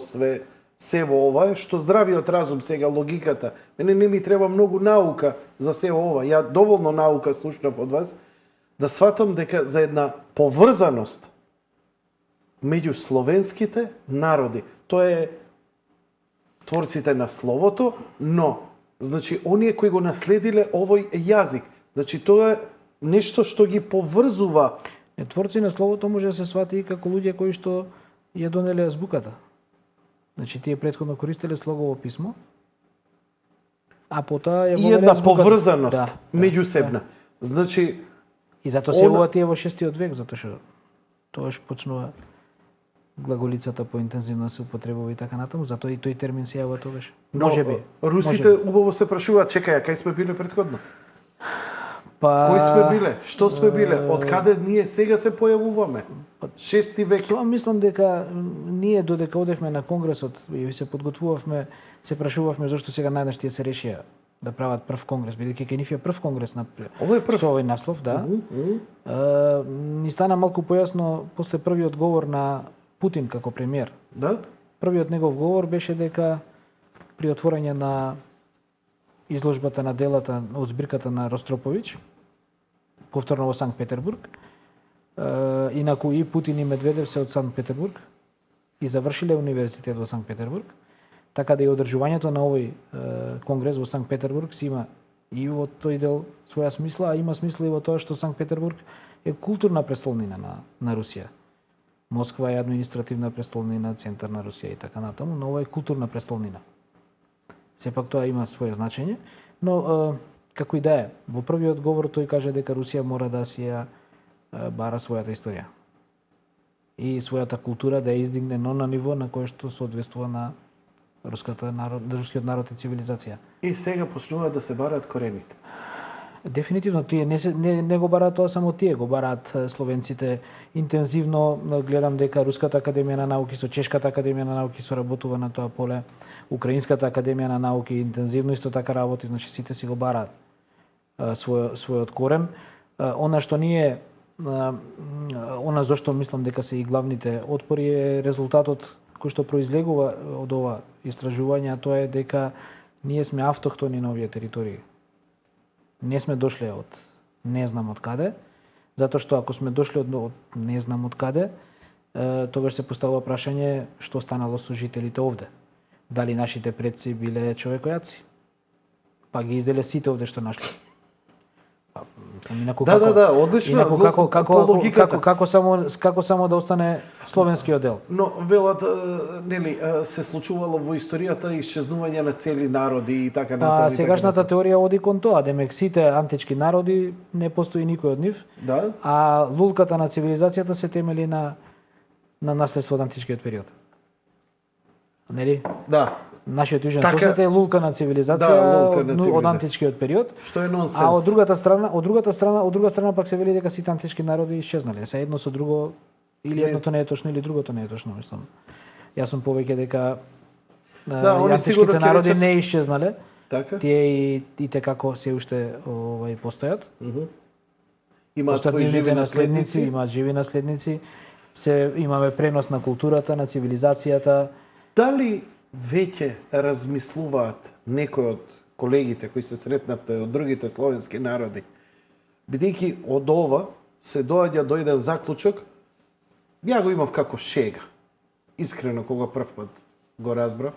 се во ова е што здравиот разум сега логиката. Мене не ми треба многу наука за се ова. Ја доволно наука слушнав од вас да сватам дека за една поврзаност меѓу словенските народи. Тоа е творците на словото, но значи оние кои го наследиле овој јазик. Значи тоа е нешто што ги поврзува. Творци на словото може да се свати и како луѓе кои што ја донеле азбуката. Значи тие претходно користеле слогово писмо, а потоа ја и една поврзаност меѓусебна. Значи и затоа се ова тие во 6 век, затоа што тоаш почнува глаголицата поинтензивно се употребува и така натаму, затоа и тој термин се јавува тогаш. Можеби. Русите убаво се прашуваат, чекај, кај сме биле претходно? Кои сме биле? Што сме биле? Од каде ние сега се појавуваме? 6 век. Тоа мислам дека ние додека одевме на конгресот и се подготвувавме, се прашувавме зашто сега најнаш тие се решија да прават прв конгрес, бидејќи кај нив е прв конгрес на Ово е прв. со овој наслов, да. Ни стана малку појасно после првиот говор на Путин како премиер. Да? Првиот негов говор беше дека при отворање на изложбата на делата од збирката на Ростроповиќ, повторно во Санкт Петербург, инаку и Путин и Медведев се од Санкт Петербург и завршиле универзитет во Санкт Петербург, така да и одржувањето на овој конгрес во Санкт Петербург си има и во тој дел своја смисла, а има смисла и во тоа што Санкт Петербург е културна престолнина на Русија. Москва е административна престолнина, центар на Русија и така натаму, но ова е културна престолнина. Сепак тоа има свое значење, но како и да е, во првиот говор тој каже дека Русија мора да си ја бара својата историја и својата култура да ја издигне на ниво на кое што соодветствува на рускиот народ и цивилизација. И сега почнуваат да се бараат корените. Дефинитивно тие не го бараат тоа само тие, го бараат словенците интензивно. Гледам дека Руската академија на науки со Чешката академија на науки соработува на тоа поле. Украинската академија на науки интензивно исто така работи, значи сите си го бараат својот корен. Она што ние она зашто мислам дека се и главните отпори е резултатот кој што произлегува од ова истражување, а тоа е дека ние сме автохтони на овие територии. Не сме дошле од не знам од каде, затоа што ако сме дошле од не знам од каде, тогаш се поставува прашање што станало со жителите овде. Дали нашите предци биле човекојаци? Па ги изделе сите овде што нашле. Да, одлично. Инаку како само да остане словенскиот дел. Но велат нели се случувало во историјата исчезнување на цели народи и така натаму. Сегашната теорија оди кон тоа, демек сите антички народи не постои никој од нив. Да. А лулката на цивилизацијата се темели на наследство од античкиот период. Нели? Да. Нашиот јужен сосед е лулка на цивилизација од античкиот период. Што е нонсенс. А од друга страна пак се вели дека сите антички народи исчезнале. Се едно со друго или едното не е точно или другото не е точно, мислам. Јас сум повеќе дека античките народи не исчезнале. Така? Тие и те како се уште постојат. Имаат своји живи наследници, имаат живи наследници. Имаме пренос на културата, на цивилизацијата. Дали веќе размислуваат некои од колегите кои се сретнавте од другите словенски народи, бидејќи од ова се доаѓа до еден заклучок, ја го имав како шега, искрено кога прв пат го разбрав,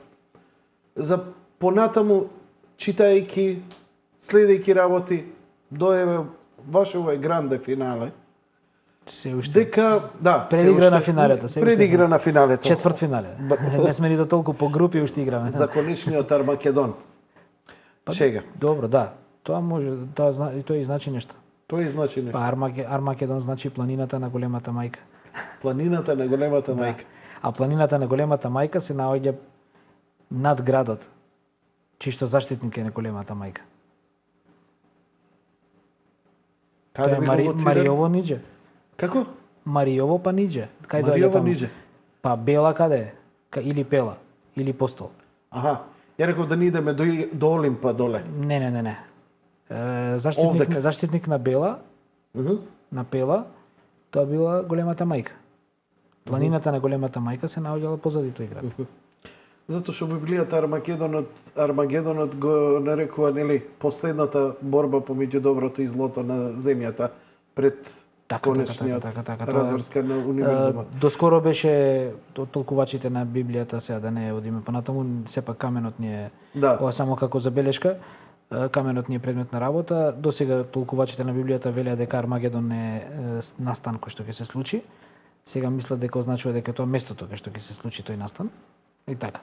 за понатаму читајќи, следејќи работи, доеве вашето гранде финале, се уште. Дека, да, предигра на финалето, предигра на финалето. Четврт финале. Не сме ни до толку по групи уште играме. За конечниот Армагедон. Шега. Добро, да. Тоа може, тоа и значи нешто. Тоа и значи нешто. Па Армагедон значи планината на големата мајка. Планината на големата мајка. А планината на големата мајка се наоѓа над градот, чишто заштитник е на големата мајка. Каде тоа е Мариово ниđe. Како? Мариово па ниđe. Кај доаѓа таму? Ниđe. Па Бела каде е? Или Пела, или Постол. Аха. Ја реков да не идеме до Олимпа доле. Не. Заштитник на Бела, на Пела, тоа била големата мајка. Планината на големата мајка се наоѓала позади тој град. Затоа што Библијата Армагедонот го нарекува, нели, последната борба помеѓу доброто и злото на земјата пред конечниот разврска на универзумот. Доскоро беше толкувачите на Библијата, сега да не одиме понатаму, сепак каменот ни е ова само како забелешка. Каменот ни е предмет на работа. До сега толкувачите на Библијата велеа дека Армагедон не е настан кој што ќе се случи. Сега мислат дека означува дека тоа местото кај што ќе се случи тој настан. И така.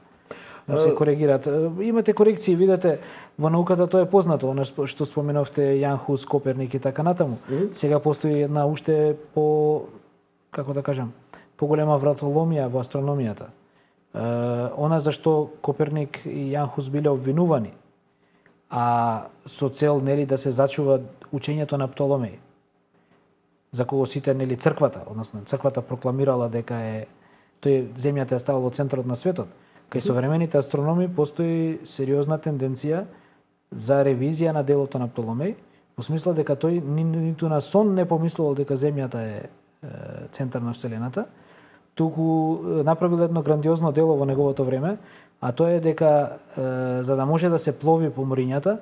Се коригираат. Имате корекции, видете, во науката тоа е познато, она што споменавте Јан Хус, Коперник и така натаму. Сега постои една уште како да кажам, поголема вратоломија во астрономијата. Она зашто Коперник и Јан Хус биле обвинувани, а со цел нели да се зачува учењето на Птоломеј, за кого сите нели црквата, односно црквата прокламирала дека земјата е ставала во центарот на светот. Кај современите астрономи постои сериозна тенденција за ревизија на делото на Птоломеј, во смисла дека тој ниту на сон не помислувал дека земјата е центар на вселената, туку направил едно грандиозно дело во неговото време, а тоа е дека за да може да се плови по морињата,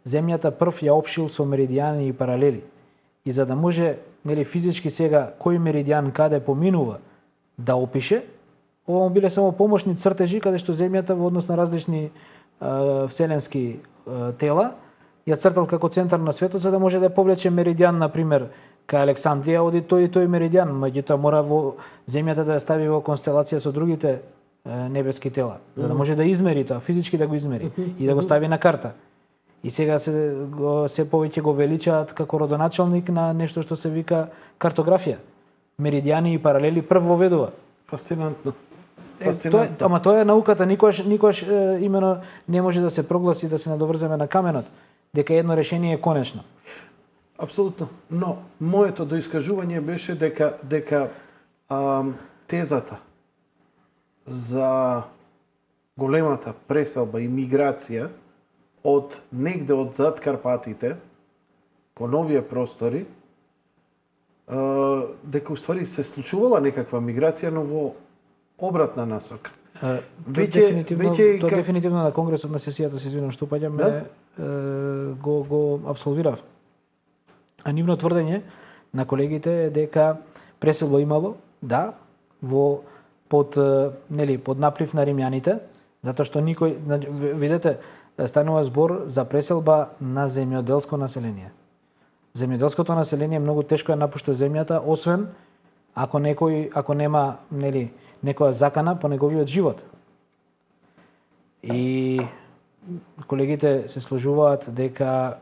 земјата прв ја опшил со меридијани и паралели. И за да може, нели, физички сега кој меридијан каде поминува да опише, ова му биле само помошни цртежи каде што земјата во однос на различни вселенски тела ја цртал како центар на светот за да може да повлече меридијан, на пример, кај Александрија оди тој и тој меридијан, меѓутоа мора во земјата да ја стави во констелација со другите небески тела, за да може да измери тоа, физички да го измери и да го стави на карта. И сега се повеќе го величаат како родоначалник на нешто што се вика картографија. Меридијани и паралели прв воведува. Фасцинантно. Ама тоа е науката, никогаш имено не може да се прогласи да се надоврземе на каменот, дека едно решение е конечно. Апсолутно. Но моето доискажување беше дека тезата за големата преселба и миграција од негде од зад Карпатите кон овие простори, дека уствари се случувала некаква миграција, но во обратна насока. Тоа дефинитивно на Конгресот на сесијата, се извинам што упаѓаме, го апсолвирав. А нивно тврдење на колегите е дека преселба имало, да, под наплив на римјаните, затоа што никој, видете, станува збор за преселба на земјоделско население. Земјоделското население многу тешко ја напушта земјата, освен ако нема, некоја закана по неговиот живот. И колегите се сложуваат дека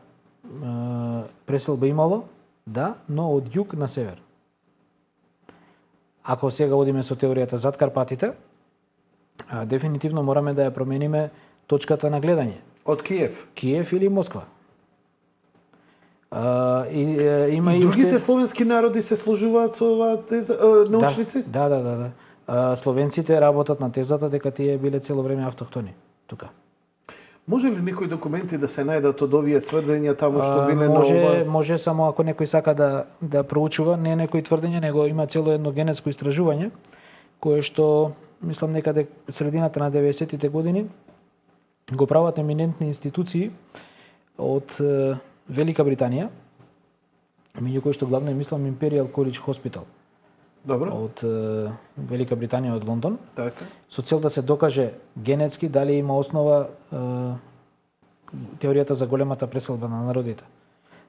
преселба имало, да, но од југ на север. Ако сега одиме со теоријата зад Карпатите, дефинитивно мораме да ја промениме точката на гледање. Од Киев? Киев или Москва. Има и другите словенски народи се сложуваат со оваа теза, научници? Да. Словенците работат на тезата дека тие биле цело време автохтони тука. Може ли некои документи да се најдат од овие тврдења таму што биле Може само ако некој сака да проучува, не некои тврдења, него има цело едно генетско истражување кое што мислам некаде средината на 90-тите години го прават еминентни институции од Велика Британија, меѓу кои што главно мислам Imperial College Hospital. Добро. Од Велика Британија, од Лондон. Така. Со цел да се докаже генетски дали има основа теоријата за големата преселба на народите.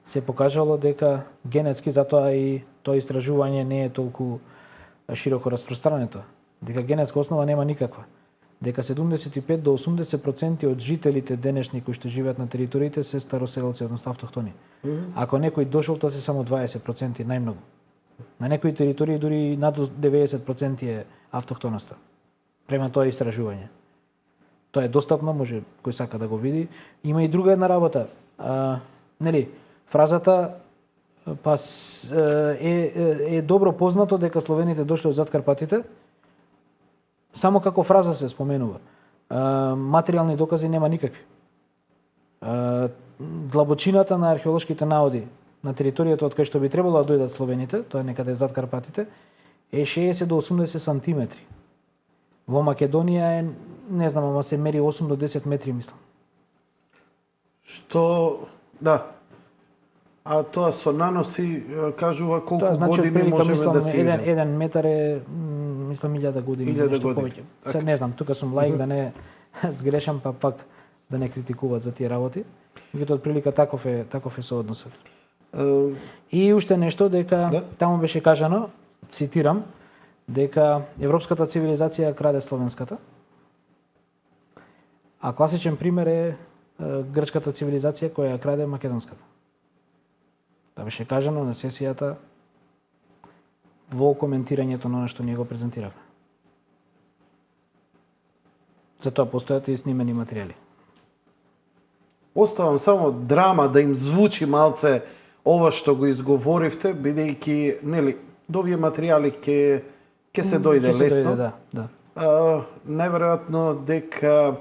Се покажало дека генетски, затоа и тоа истражување не е толку широко распространето, дека генетска основа нема никаква. Дека 75 до 80% од жителите денешни кои што живеат на териториите се староселци, односно автохтони. Ако некој дошол, тоа се само 20% најмногу. На некои територии дури над 90% е автохтоноста. Према тоа истражување. Тоа е достапно, може кој сака да го види. Има и друга една работа. Фразата е добро познато дека словените дошле од зад Карпатите. Само како фраза се споменува. Материјални докази нема никакви. Длабочината на археолошките наоди на територијата од кај што би требало да дојдат словените, тоа е некаде зад Карпатите, е 60 до 80 сантиметри. Во Македонија е, не знам, ама се мери 8 до 10 метри, мислам. Што, да. А тоа со наноси кажува колку тоа, значи, години можеме да си идеме. Еден метар е, мислам, 1000 години, нешто повеќе. Се не знам, тука сум лаик да не сгрешам, па пак да не критикуваат за тие работи. Меѓутоа, од прилика таков е соодносот. И уште нешто, дека таму беше кажано, цитирам, дека европската цивилизација краде словенската, а класичен пример е грчката цивилизација која краде македонската. Тоа беше кажано на сесијата во коментирањето на што ние го презентиравме. Затоа постојат и снимени материјали. Оставам само драма да им звучи малце ова што го изговоривте, бидејќи, до овие материјали ќе се дојде лесно. Да. Најверојатно дека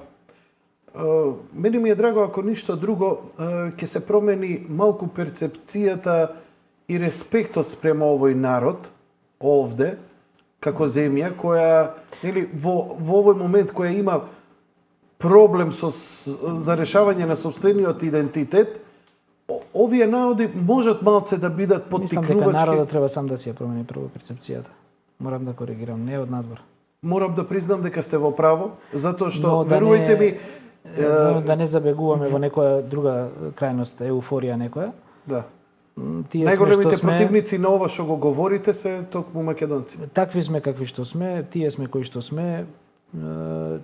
мене ми е драго ако ништо друго ќе се промени малку перцепцијата и респектот спрема овој народ овде како земја која во овој момент која има проблем за решавање на сопствениот идентитет, овие народи можат малце да бидат поттикнувачки. Мислам дека народот треба сам да си ја промени прво перцепцијата. Морам да коригирам, не од надвор. Морам да признам дека сте во право, затоа што верувајте ми, да не забегуваме во некоја друга крајност, еуфорија некоја. Да. Најголемите противници на ова што го говорите се токму македонци. Такви сме какви што сме, тие сме кои што сме.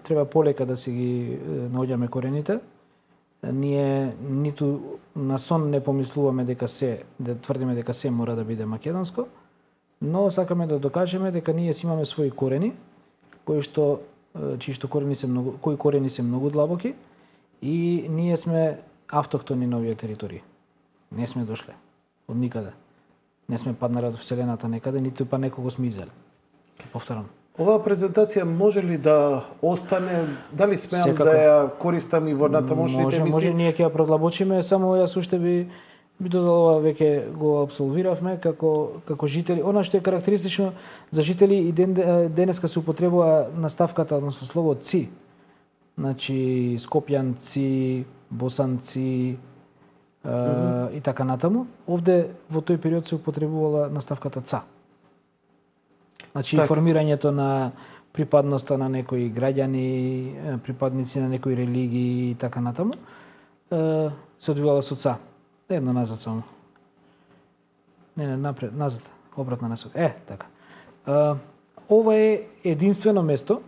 Треба полека да си ги наоѓаме корените. Ние ниту на сон не помислуваме дека да тврдиме дека се мора да биде македонско, но сакаме да докажеме дека ние си имаме своји корени, кои корени се многу длабоки и ние сме автохтони на овие територии. Не сме дошле од никаде. Не сме паднале од вселената некаде, ниту па некого сме изеле. Повторам. Оваа презентација може ли да остане? Дали смеам да ја користам и во натамошните емисии? Може, ние ќе ја продлабочиме, само јас уште би додал, ова веќе го апсолвиравме како жители. Она што е карактеристично за жители и денеска се употребува наставката, односно слово ци. Значи скопјанци, босанци и така натаму. Овде во тој период се употребувала наставката ца. Значи формирањето на припадноста на некои граѓани, припадници на некои религии и така натаму, се одвивала со ца. Едно назад само. Не, напред, назад, обратно насок. Така. Ова е единствено место,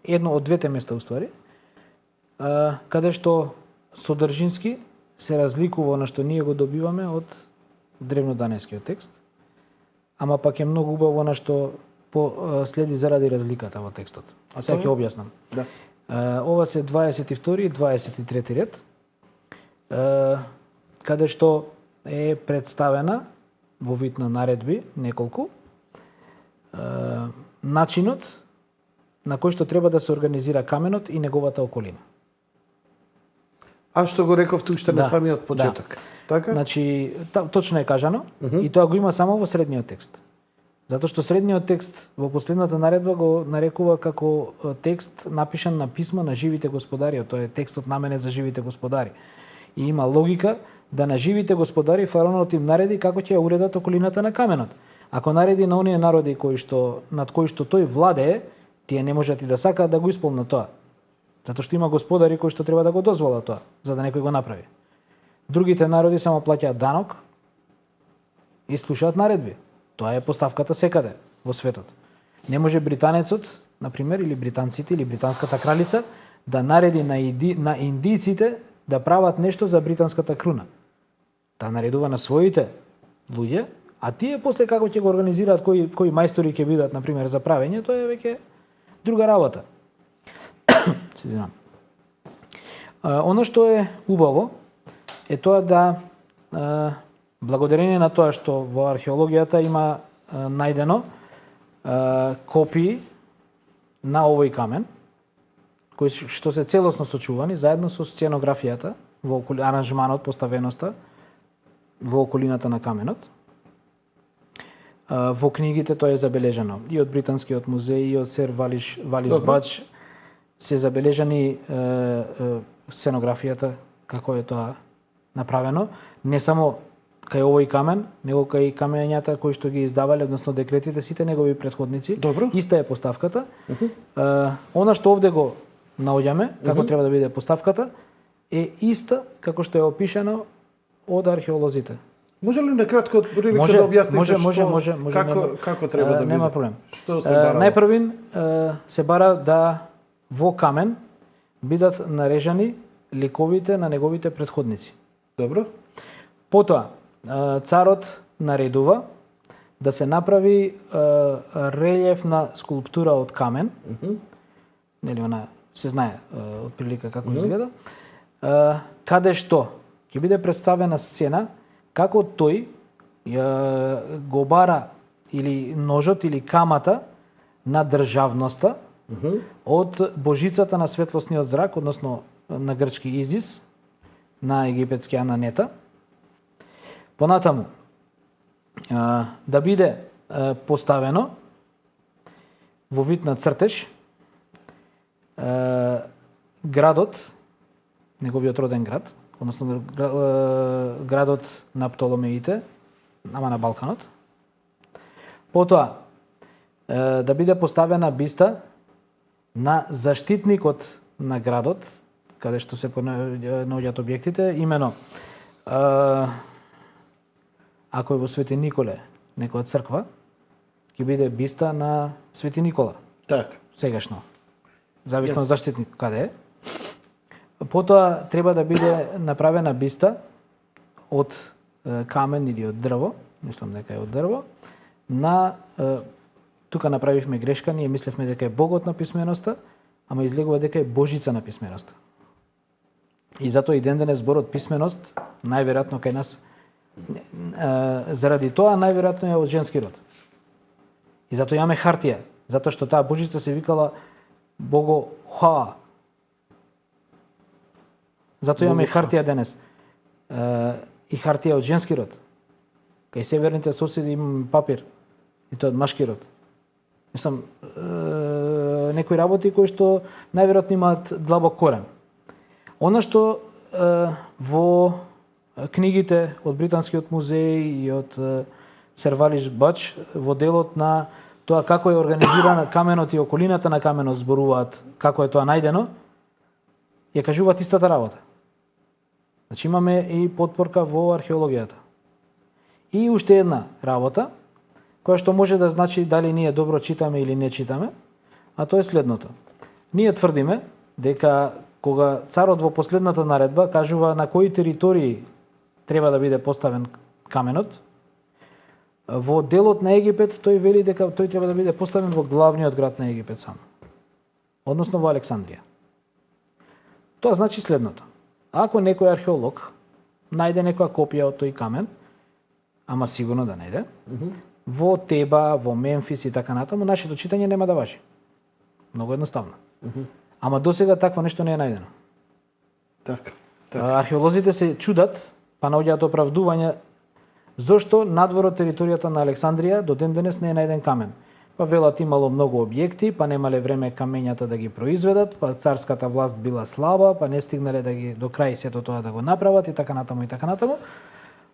едно од двете места уствари, каде што содржински се разликува на што ние го добиваме од древноданескиот текст, ама пак е многу убаво на што следи заради разликата во текстот. Сега ќе објаснам. Да. Ова се 22 и 23 ред, каде што е представена во вид на наредби, неколку, начинот на кој што треба да се организира каменот и неговата околина. А што го рековте уште на самиот почеток. Така? Значи, точно е кажано, и тоа го има само во средниот текст. Затоа што средниот текст во последната наредба го нарекува како текст напишан на писмо на живите господари, тоа е текстот наменет за живите господари. И има логика да на живите господари фараонот им нареди како ќе ја уредат околината на каменот. Ако нареди на оние народи над кои што тој владее, тие не можат и да сакаат да го исполнат тоа. Затоа што има господари кои што треба да го дозволат тоа, за да некој го направи. Другите народи само плаќаат данок и слушаат наредби. Тоа е поставката секаде во светот. Не може британецот, например, или британците, или британската кралица, да нареди на индијците да прават нешто за британската круна. Таа наредува на своите луѓе, а тие после како ќе го организираат кои мајстори ќе бидат, например, за правење, тоа е веќе друга работа. Оно што е убаво е тоа да благодарение на тоа што во археологијата има најдено копии на овој камен, кои што се целосно сочувани заедно со сценографијата во аранжманот, поставеноста во околината на каменот. Во книгите тоа е забележано и од Британскиот музеј и од Сер Валис Бач се забележани сценографијата како е тоа направено, не само кај овој камен, него кај камењата кои што ги издавале, односно декретите, сите негови претходници. Добро. Иста е поставката. Она што овде го наоѓаме, како треба да биде поставката, е иста како што е опишано од археолозите. Може ли накратко прилика да објасните како треба да биде? Нема проблем. Што се бара? Најпрвин се бара да во камен бидат нарежани ликовите на неговите претходници. Добро. Потоа, царот наредува да се направи релјефна скулптура од камен. Нели она се знае од прилика како изгледа. Каде што ќе биде представена сцена како тој го бара или ножот или камата на државноста, од божицата на светлосниот зрак, односно на грчки Изис, на египетски Ананета. Понатаму, да биде поставено во вид на цртеж градот, неговиот роден град, односно градот на Птоломеите, ама на Балканот. Потоа, да биде поставена биста на заштитникот на градот, каде што се наоѓаат објектите, имено ако е во Свети Николе некоја црква, ќе биде биста на Свети Никола. Так. Сегашно. Зависно од заштитник каде е. Потоа треба да биде направена биста од камен или од дрво, мислам дека е од дрво, на тука направивме грешка, ние мислевме дека е Богот на писменоста, ама излегува дека е Божица на писменоста. И затоа и ден зборот писменост најверојатно кај нас заради тоа најверојатно е од женски род. И затоа имаме хартија, затоа што таа Божица се викала Бого Ха. Затоа имаме хартија денес. И хартија од женски род. Кај северните соседи имаме папир, и тоа од машки род. Мислам, некои работи кои што најверојатно имаат длабок корен. Она што во книгите од Британскиот музеј и од Сер Валиш Бач во делот на тоа како е организирана каменот и околината на каменот зборуваат како е тоа најдено, ја кажуваат истата работа. Значи имаме и потпорка во археологијата. И уште една работа, која што може да значи дали ние добро читаме или не читаме, а тоа е следното. Ние тврдиме дека кога царот во последната наредба кажува на кои територии треба да биде поставен каменот, во делот на Египет тој вели дека тој треба да биде поставен во главниот град на Египет само. Односно во Александрија. Тоа значи следното. Ако некој археолог најде некоја копија од тој камен, ама сигурно да најде, во Теба, во Мемфис и така натаму, нашето читање нема да важи. Многу едноставно. Ама досега такво нешто не е најдено. Така. Археолозите се чудат, па наоѓаат оправдувања зошто надвор од територијата на Александрија до ден денес не е најден камен. Па велат имало многу објекти, па немале време камењата да ги произведат, па царската власт била слаба, па не стигнале да ги до крај сето тоа да го направат и така натаму и така натаму.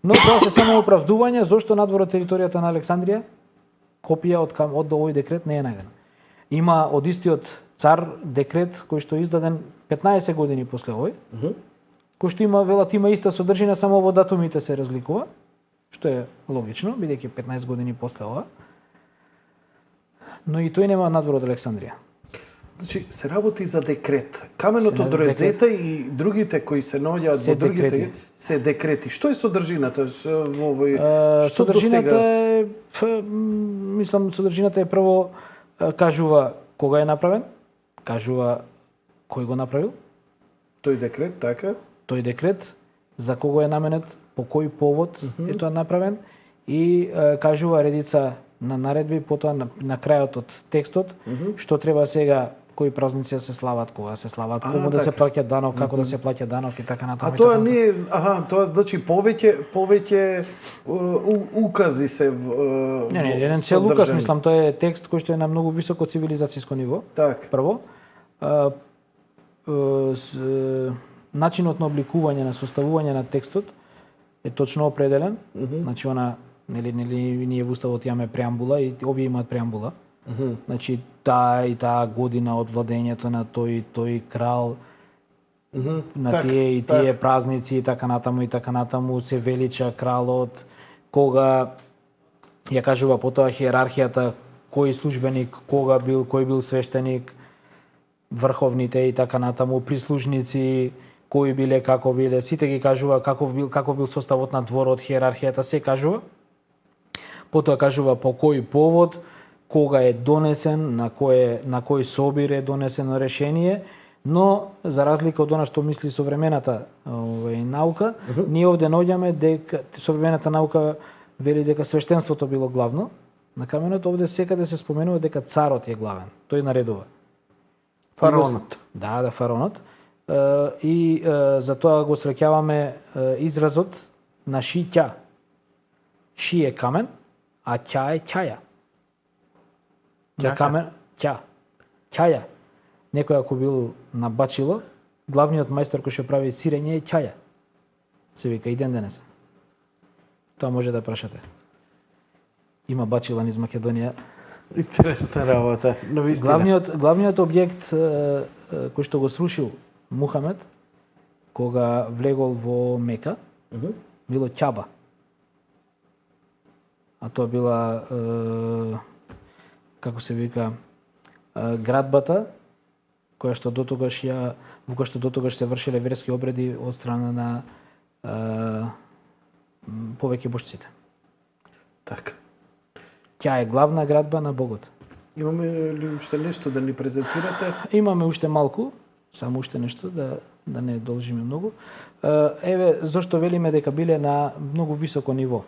Но тоа се само оправдување зошто надвор од територијата на Александрија копија од овој декрет не е најдена. Има од истиот цар декрет кој што е издаден 15 години после овој, кој што има велат има иста содржина, само во датумите се разликува, што е логично, бидејќи 15 години после ова. Но и тој нема надвор од Александрија. Значи, се работи за декрет. Каменот од Розета и другите кои се наоѓаат во другите се декрети. Што е содржината во овој? Содржината е, мислам, содржината е прво кажува кога е направен, кажува кој го направил. Тој декрет, така? Тој декрет, за кого е наменет, по кој повод е тоа направен и кажува редица на наредби, потоа на крајот од текстот, што треба сега, кои празници се слават, кога се слават, кому да се плаќа данок, како да се плаќа данок и така натаму. А тоа не е, тоа значи повеќе укази се Не, еден цел указ, мислам, тоа е текст кој што е на многу високо цивилизацијско ниво. Так. Прво, начинот на обликување, на составување на текстот е точно определен. Значи она нели ние во уставот имаме преамбула и овие имаат преамбула. Значи таа и таа година од владењето на тој крал, на тие и тие празници и така натаму се велича кралот, кога ја кажува потоа хиерархијата, кој службеник, кога бил, кој бил свештеник, врховните и така натаму, прислужници, кои биле, како биле, сите ги кажува каков бил составот на дворот, хиерархијата, се кажува. Потоа кажува по кој повод, кога е донесен, на кој собир е донесено решение, но за разлика од она што мисли современата наука, ние овде наоѓаме дека современата наука вели дека свештенството било главно на каменот, овде секаде се споменува дека царот е главен. Тој наредува. Фараонот. Да, фараонот. И за тоа го среќаваме изразот на ши-ќа. Ши е камен, а ќа е ќаја. На камен, ќа. Ќаја. Некој ако бил на бачило, главниот мајстор кој што прави сирење е ќаја. Се вика и ден денес. Тоа може да прашате. Има бачила низ Македонија. Интересна работа, но вистина. Главниот објект кој што го срушил Мухамед кога влегол во Мека, било Ќаба. А тоа била како се вика градбата во која што дотогаш се вршеле верски обреди од страна на повеќе божците. Така. Тја е главна градба на Богот. Имаме ли уште нешто да ни презентирате? Имаме уште малку, само уште нешто да не должиме многу. Еве зошто велиме дека биле на многу високо ниво.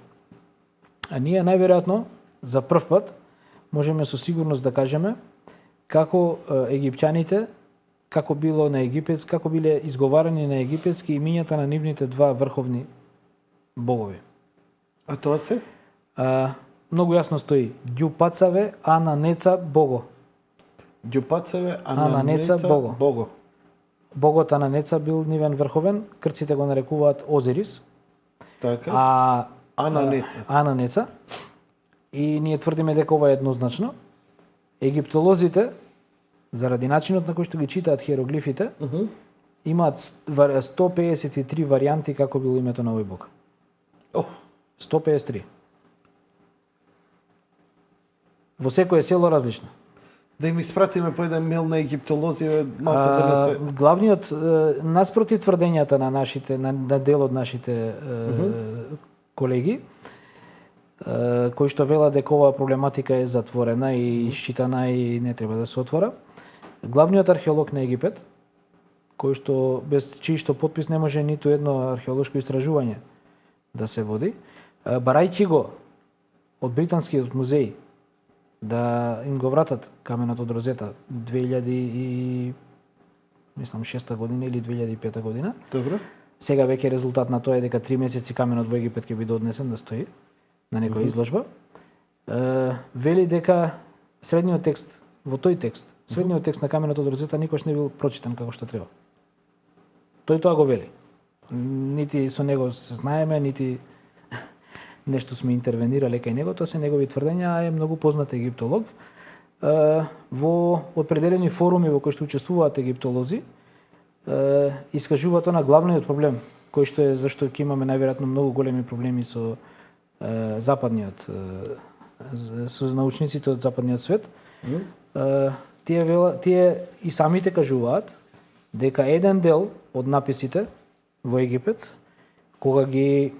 А ние најверојатно за прв пат можеме со сигурност да кажеме како египтјаните, како било на египетски, како биле изговарани на египетски имињата на нивните два врховни богови. А тоа се? Многу јасно стои Ѓупацаве, Ананеца, Бого. Ѓупацаве, Ананеца, Бого. Богот Ананеца бил нивен врховен, крците го нарекуваат Озирис. Така. Ананеца. И ние тврдиме дека ова е еднозначно. Египтолозите, заради начинот на кој што ги читаат хиероглифите, имаат 153 варијанти како било името на овој бог. 153. Во секое село различно. Да им испратиме по еден мейл на египтолози, малце да не се... Главниот, наспроти тврдењата на дел од нашите колеги, кои што велат дека оваа проблематика е затворена и исчитана и не треба да се отвора, главниот археолог на Египет, кој што без чиј што потпис не може ниту едно археолошко истражување да се води, барајќи го од британскиот музеј да им го вратат каменот од Розета 2006 година или 2005 година. Добро. Сега веќе резултат на тоа е дека 3 месеци каменот во Египет ќе биде однесен да стои на некоја изложба. Вели дека средниот текст, во тој текст, средниот текст на каменот од Розета никош не бил прочитан како што треба. Тој тоа го вели. Нити со него се знаеме, нити нешто сме интервенирале кај него, тоа се негови тврдења, а е многу познат египтолог. Во определени форуми во кои што учествуваат египтолози, искажуваат на главниот проблем, кој што е зашто ќе имаме најверојатно многу големи проблеми со западниот, со научниците од западниот свет. Тие и самите кажуваат дека еден дел од написите во Египет, кога ги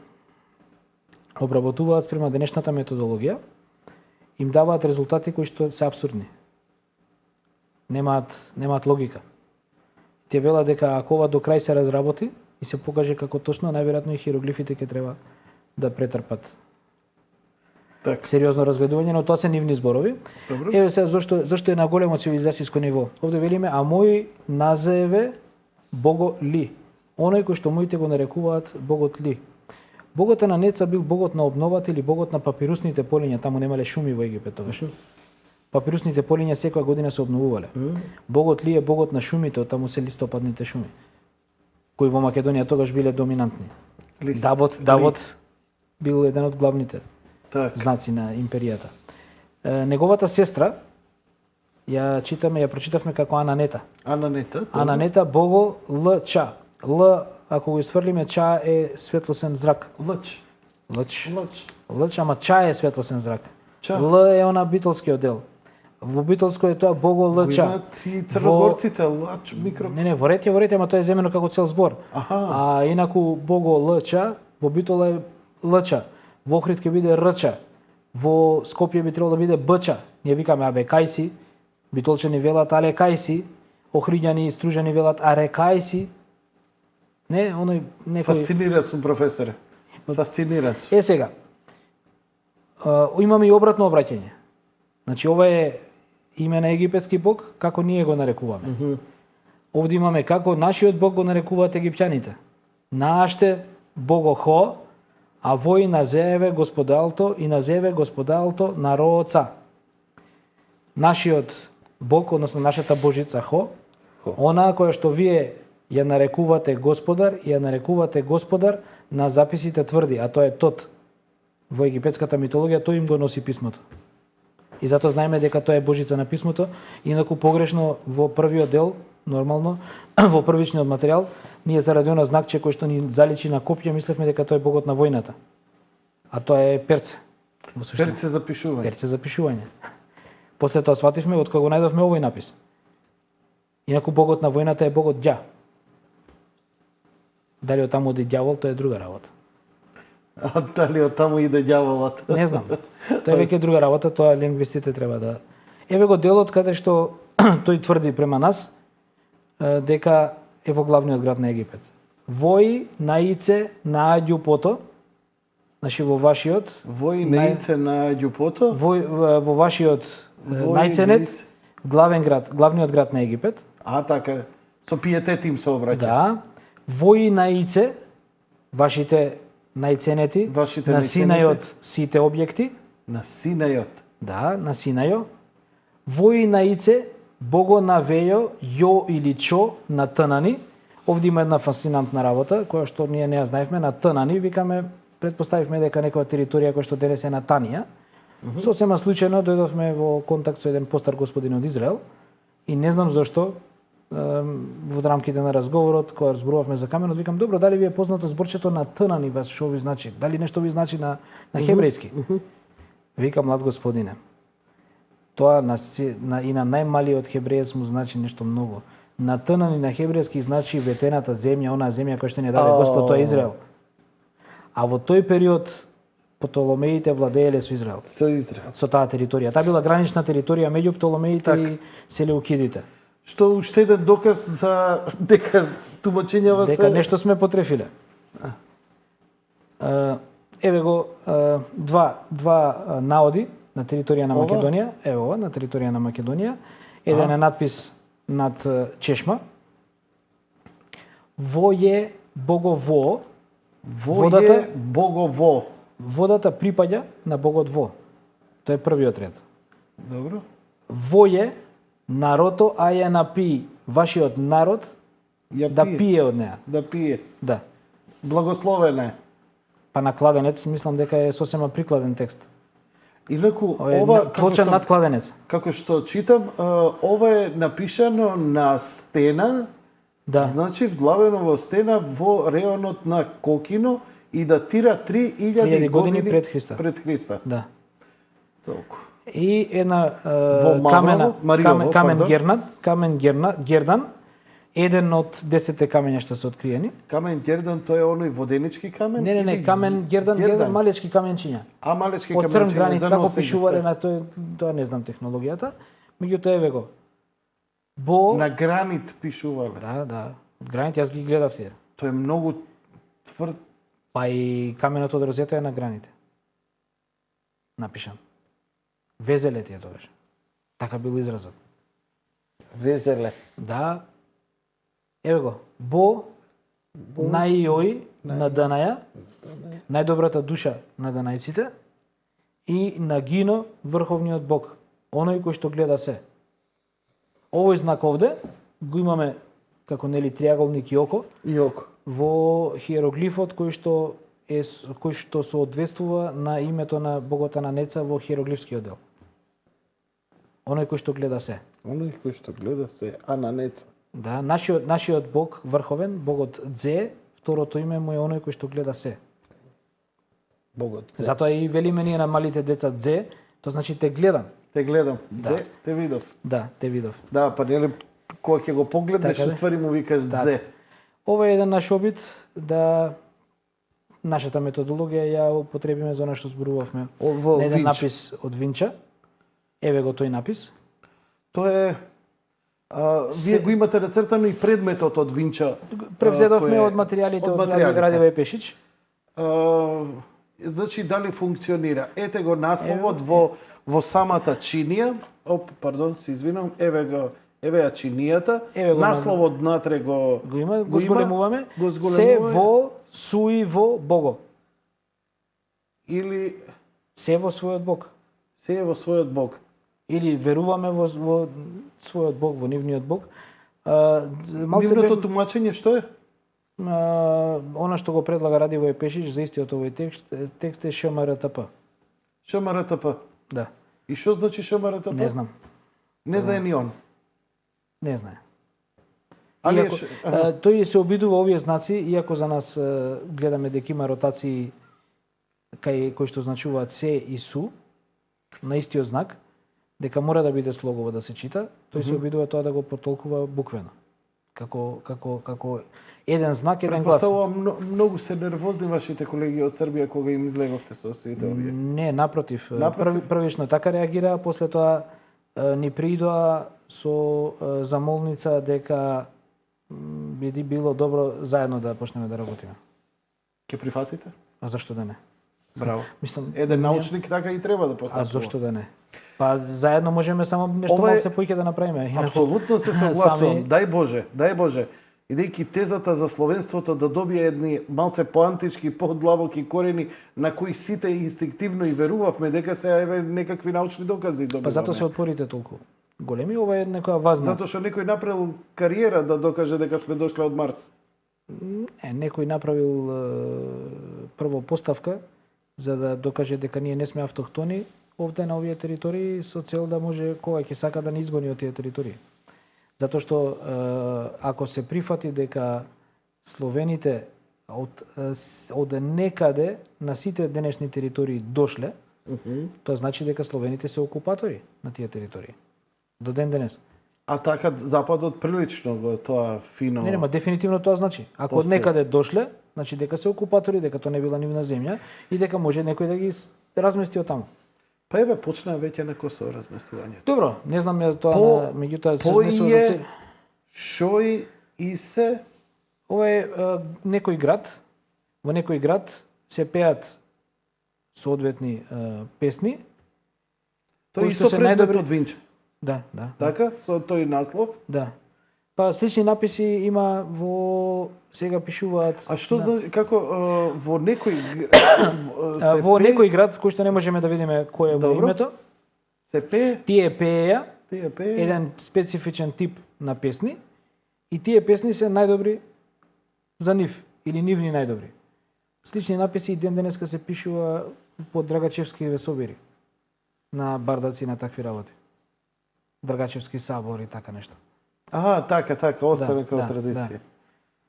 обработуваат спрема денешната методологија, им даваат резултати кои што се апсурдни. Немаат логика. Те велат дека ако ова до крај се разработи и се покаже како точно, најверојатно и хиероглифите ќе треба да претрпат сериозно разгледување, но тоа се нивни зборови. Добро. Еве сега зашто е на големо цивилизацијско ниво. Овде велиме, а мој назеве Бого Ли. Оној кој што моите го нарекуваат Богот Ли. Богот Ананеца бил богот на обновата или богот на папирусните полиња, таму немале шуми во Египет тогаш. Папирусните полиња секоја година се обновувале. Богот Ли е богот на шумите, од таму се листопадните шуми, кои во Македонија тогаш биле доминантни. Давот бил еден од главните знаци на империјата. Неговата сестра ја прочитавме како Ананета. Ананета Бого Л-Ча. Л, ако го изфрлиме, Ча е светлосен зрак. Лъч, ама Ча е светлосен зрак. Л е она битолскиот дел. Во битолско е тоа Бого Л-Ча. Имаат и црногорците Лач микро. Не, во ред е, ама тоа е земено како цел збор. А инаку Бого Л-Ча, во Битол е Л-Ча. Во Охрид ќе биде Р-Ча. Во Скопје би требало да биде Б-Ча. Ние викаме абе кај си, битолчани велат але кај си, охриѓани и стружани велат аре кај си. Не, оној некој... Фасциниран сум, професоре. Фасциниран сум. Сега, имаме и обратно обраќање. Значи, ова е име на египетски бог, како ние го нарекуваме. Овде имаме како нашиот бог го нарекуваат египтјаните. Нааште бого Хо, а вој назеве господалто и назеве господалто на Роца. Нашиот бог, односно нашата божица Хо, онаа која што вие ја нарекувате господар и ја нарекувате господар на записите тврди, а тоа е Тот. Во египетската митологија тој им го носи писмото. И затоа знаеме дека тоа е божица на писмото, инаку погрешно во првиот дел, нормално, во првичниот материјал, ние заради она знакче кој што ни заличи на копје, мислевме дека тоа е богот на војната. А тоа е перце. Во суштина. Перце за пишување. Перце за пишување. После тоа свативме од кога го најдовме овој напис. Инаку богот на војната е богот Ѓа. Дали од таму оди ѓавол, тоа е друга работа. А дали од таму иде ѓаволот? Не знам. Тоа е веќе друга работа, тоа лингвистите треба да... Еве го делот каде што тој тврди према нас дека е во главниот град на Египет. Вој наице на Аѓупото, значи во вашиот... Вој наице на Аѓупото? Во вашиот најценет главен град, главниот град на Египет. А, така, со пиетет им се обраќа. Да. Вој наице, вашите најценети, на Синајот сите објекти. На Синајот? Да, на Синајо. Вој наице, бого на Вејо, Јо или Чо на Тнани. Овде има една фасцинантна работа, која што ние не ја знаевме, на Тнани, викаме, предпоставивме дека некоја територија која што денес е на Танија. Сосема случајно дојдовме во контакт со еден постар господин од Израел и не знам зошто во рамките на разговорот кога зборувавме за каменот, викам добро, дали ви е познато зборчето на Тнани, вас што ви значи? Дали нешто ви значи на хебрејски? Викам, млад господине, тоа и на најмалиот хебреец му значи нешто многу. На Тнани на хебрејски значи ветената земја, онаа земја која што ни даде Господ, тоа е Израел. А во тој период Птоломеите владееле со Израел. Со Израел. Со таа територија. Таа била гранична територија меѓу Птоломеите и Селеукидите. Што уште еден доказ за дека тумачењава се... Дека нешто сме потрефиле. Еве го два наоди на територија на Македонија. Ево ова, на територија на Македонија. Еден е надпис над чешма. Во е богово. Водата богово. Водата припаѓа на богот Во. Тоа е првиот ред. Добро. Во е нарото, а ја напи вашиот народ да пие од неа. Да пие. Да. Благословен е. Па на кладенец, мислам дека е сосема прикладен текст. Инаку ова плочен над кладенец. Како што читам, ова е напишано на стена. Да. Значи вдлавено во стена во реонот на Кокино и датира 3000 години пред Христа. Пред Христа. Да. Толку. И една камен Гердан, еден од 10 камења што се откриени. Камен Гердан, тоа е оној воденички камен? Не, камен Гердан, малечки каменчиња. А, малечки каменчиња. Од црн гранит, како пишувале на тоа не знам технологијата. Меѓутоа еве го. На гранит пишувале. Да. Од гранит јас ги гледав тие. Тоа е многу тврд. Па и каменот од Розета е на граните. Напишан. Везеле тие тоа беше. Така бил изразот. Везеле. Да. Еве го. Бо најој на Данаја, најдобрата душа на данајците, и на Гино, врховниот бог, оној кој што гледа се. Овој знак овде го имаме како нели триаголник и око. И око. Во хиероглифот кој што соодветствува на името на богота на Неца во хиероглифскиот дел. Оној кој што гледа се. Оној кој што гледа се, а на Неца. Да, нашиот бог врховен, богот Дзе, второто име му е оној кој што гледа се. Богот Дзе. Затоа и велиме ние на малите деца Дзе, тоа значи те гледам. Те гледам. Да. Дзе, те видов. Да, те видов. Да, па нели кога ќе го погледнеш, така, ствари му викаш Дзе. Ова е еден наш обид да нашата методологија ја употребиме за она што зборувавме. На еден напис од Винча. Еве го тој напис. Тоа е вие го имате нацртано и предметот од Винча. Превзедовме од материјалите од Радива Епешич. Значи дали функционира? Ете го насловот во самата чинија. Пардон, се извинувам. Еве ја чинијата. Еве го Насловот натре го има, го зголемуваме. Го Се зголемуваме. во суи во Бого. Или Се во својот Бог. се е во својот Бог. Или веруваме во својот Бог, во нивниот Бог. Нивното тумачење што е? Она што го предлага Радивој Пешич за истиот овој текст е ШМРТП. ШМРТП. Да. И што значи ШМРТП? Не знам. Не знае ни он. Не знае. Али Иако, тој се обидува овие знаци, иако за нас гледаме дека има ротации кои што значуваат се и су на истиот знак, дека мора да биде слогово да се чита, тој се обидува тоа да го потолкува буквено. Како еден знак, еден глас. Предпоставувам многу се нервозни вашите колеги од Србија кога им излеговте со сите овие. Не, напротив. Првично така реагира, после тоа ни придоа со замолница дека би било добро заедно да почнеме да работиме. Ке прифатите? А зашто да не? Браво. Мислам, Еден научник така и треба да постапува. А зашто да не? Па заедно можеме само нешто малце поиќе да направиме. Апсолутно се согласувам. Дај Боже. Идејќи тезата за словенството да добие едни малце поантички, подлабоки корени на кои сите инстинктивно и верувавме дека се еве некакви научни докази добиваме. Па затоа се отпорите толку големи, ова е некоја важна. Затоа што некој направил кариера да докаже дека сме дошле од Марс. Некој направил прво поставка за да докаже дека ние не сме автохтони овде на овие територии со цел да може кога ќе сака да не изгони од тие територии. Затоа што ако се прифати дека словените од некаде на сите денешни територии дошле, тоа значи дека словените се окупатори на тие територии. До ден денес. А така Западот прилично го тоа фино. Не, дефинитивно тоа значи. Ако од некаде дошле, значи дека се окупатори, дека тоа не била нивна земја и дека може некој да ги размести од таму. Па еве почна веќе на Косово разместувањето. Добро, не знам ја тоа, меѓутоа се знесува за цели. Шој и се Ова е некој град, во некој град се пеат соодветни песни. Тој исто предмет од Винче. Да. Така, со тој наслов? Да. Па слични написи има во сега пишуваат. А што значи како во некој во некој град кој што не можеме да видиме кој е името? Се пее? Тие пееја еден специфичен тип на песни и тие песни се најдобри за нив или нивни најдобри. Слични написи и ден денеска се пишува по Драгачевски весобири на бардаци на такви работи. Драгачевски собор и така нешто. Така, остане како традиција. Да.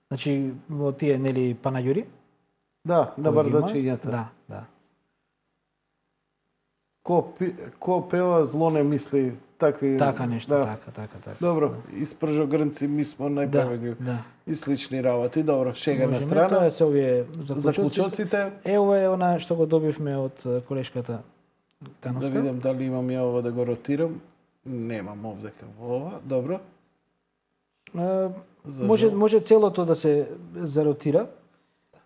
Значи, во тие, нели, панаѓури? Да, на бардачињата. Да. Ко пева, зло не мисли, такви... Така нешто, така. Добро, испржо грнци, ми смо најправедни. Да. И слични работи. Добро, шега на страна. Тоа се овие заклучоците. Ова е она што го добивме од колешката Тановска. Да видам дали имам ја ова да го ротирам. Немам овдека во ова. Добро. Може целото да се заротира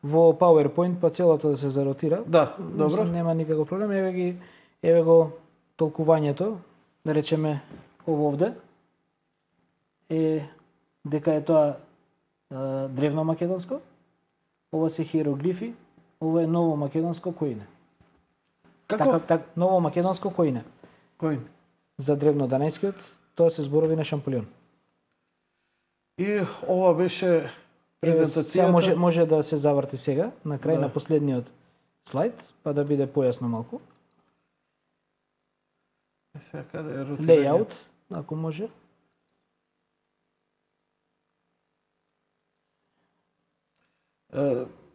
во PowerPoint, па целото да се заротира. Да, добро. Мислам, нема никаков проблем. Еве го толкувањето, да речеме ово овде е дека е тоа древно македонско, ова се хиероглифи, ова е ново македонско коине. Како? Ново македонско коине. Коин? За древно данајскиот, тоа се зборови на Шамполион. И ова беше презентацијата. Може да се заврти сега, на крај на последниот слайд, па да биде појасно малку. Сега каде е ротирање? Лејаут, ако може.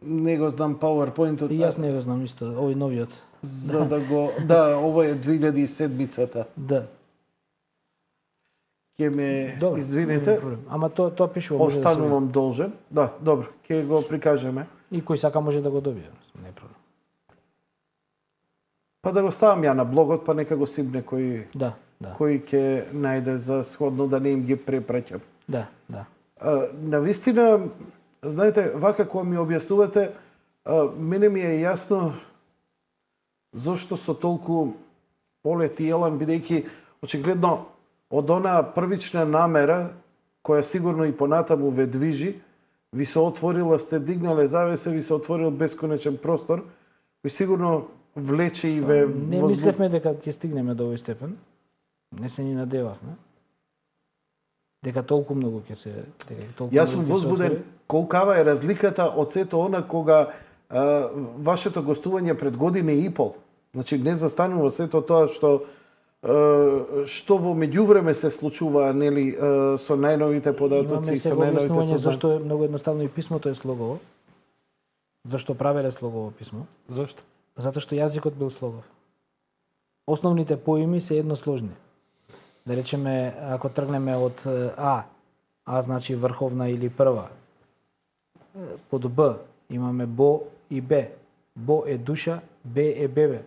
Не го знам PowerPoint-от. И јас не го знам исто, овој новиот. За да го... Да, ова е 2007-цата. Да. Ке ме извините. Ама тоа пишува. Останувам должен. Да, добро, ке го прикажеме. И кој сака може да го добие, не е проблем. Па да го ставам ја на блогот, па нека го сипне кој кој ќе најде за сходно да не им ги препраќам. Да. Навистина, знаете, вака кога ми објаснувате, мене ми е јасно зошто со толку полет и елан, бидејќи очигледно од онаа првична намера, која сигурно и понатаму ве движи, ви се отворила, сте дигнале завеса, ви се отворил бесконечен простор, кој сигурно влече и ве... Не мислевме дека ќе стигнеме до овој степен. Не се ни надевавме. Дека толку многу ќе се... Јас сум возбуден. Колкава е разликата од сето она кога вашето гостување пред година и пол. Значи, не застанува сето тоа што во меѓувреме се случува, нели, со најновите податоци, со најновите сознания. Зашто е многу едноставно и писмото е слогово. Зашто правеле слогово писмо? Зашто? Затоа што јазикот бил слогов. Основните поими се едносложни. Да речеме, ако тргнеме од А значи врховна или прва. Под Б имаме Бо и Бе. Бо е душа, Бе е бебе.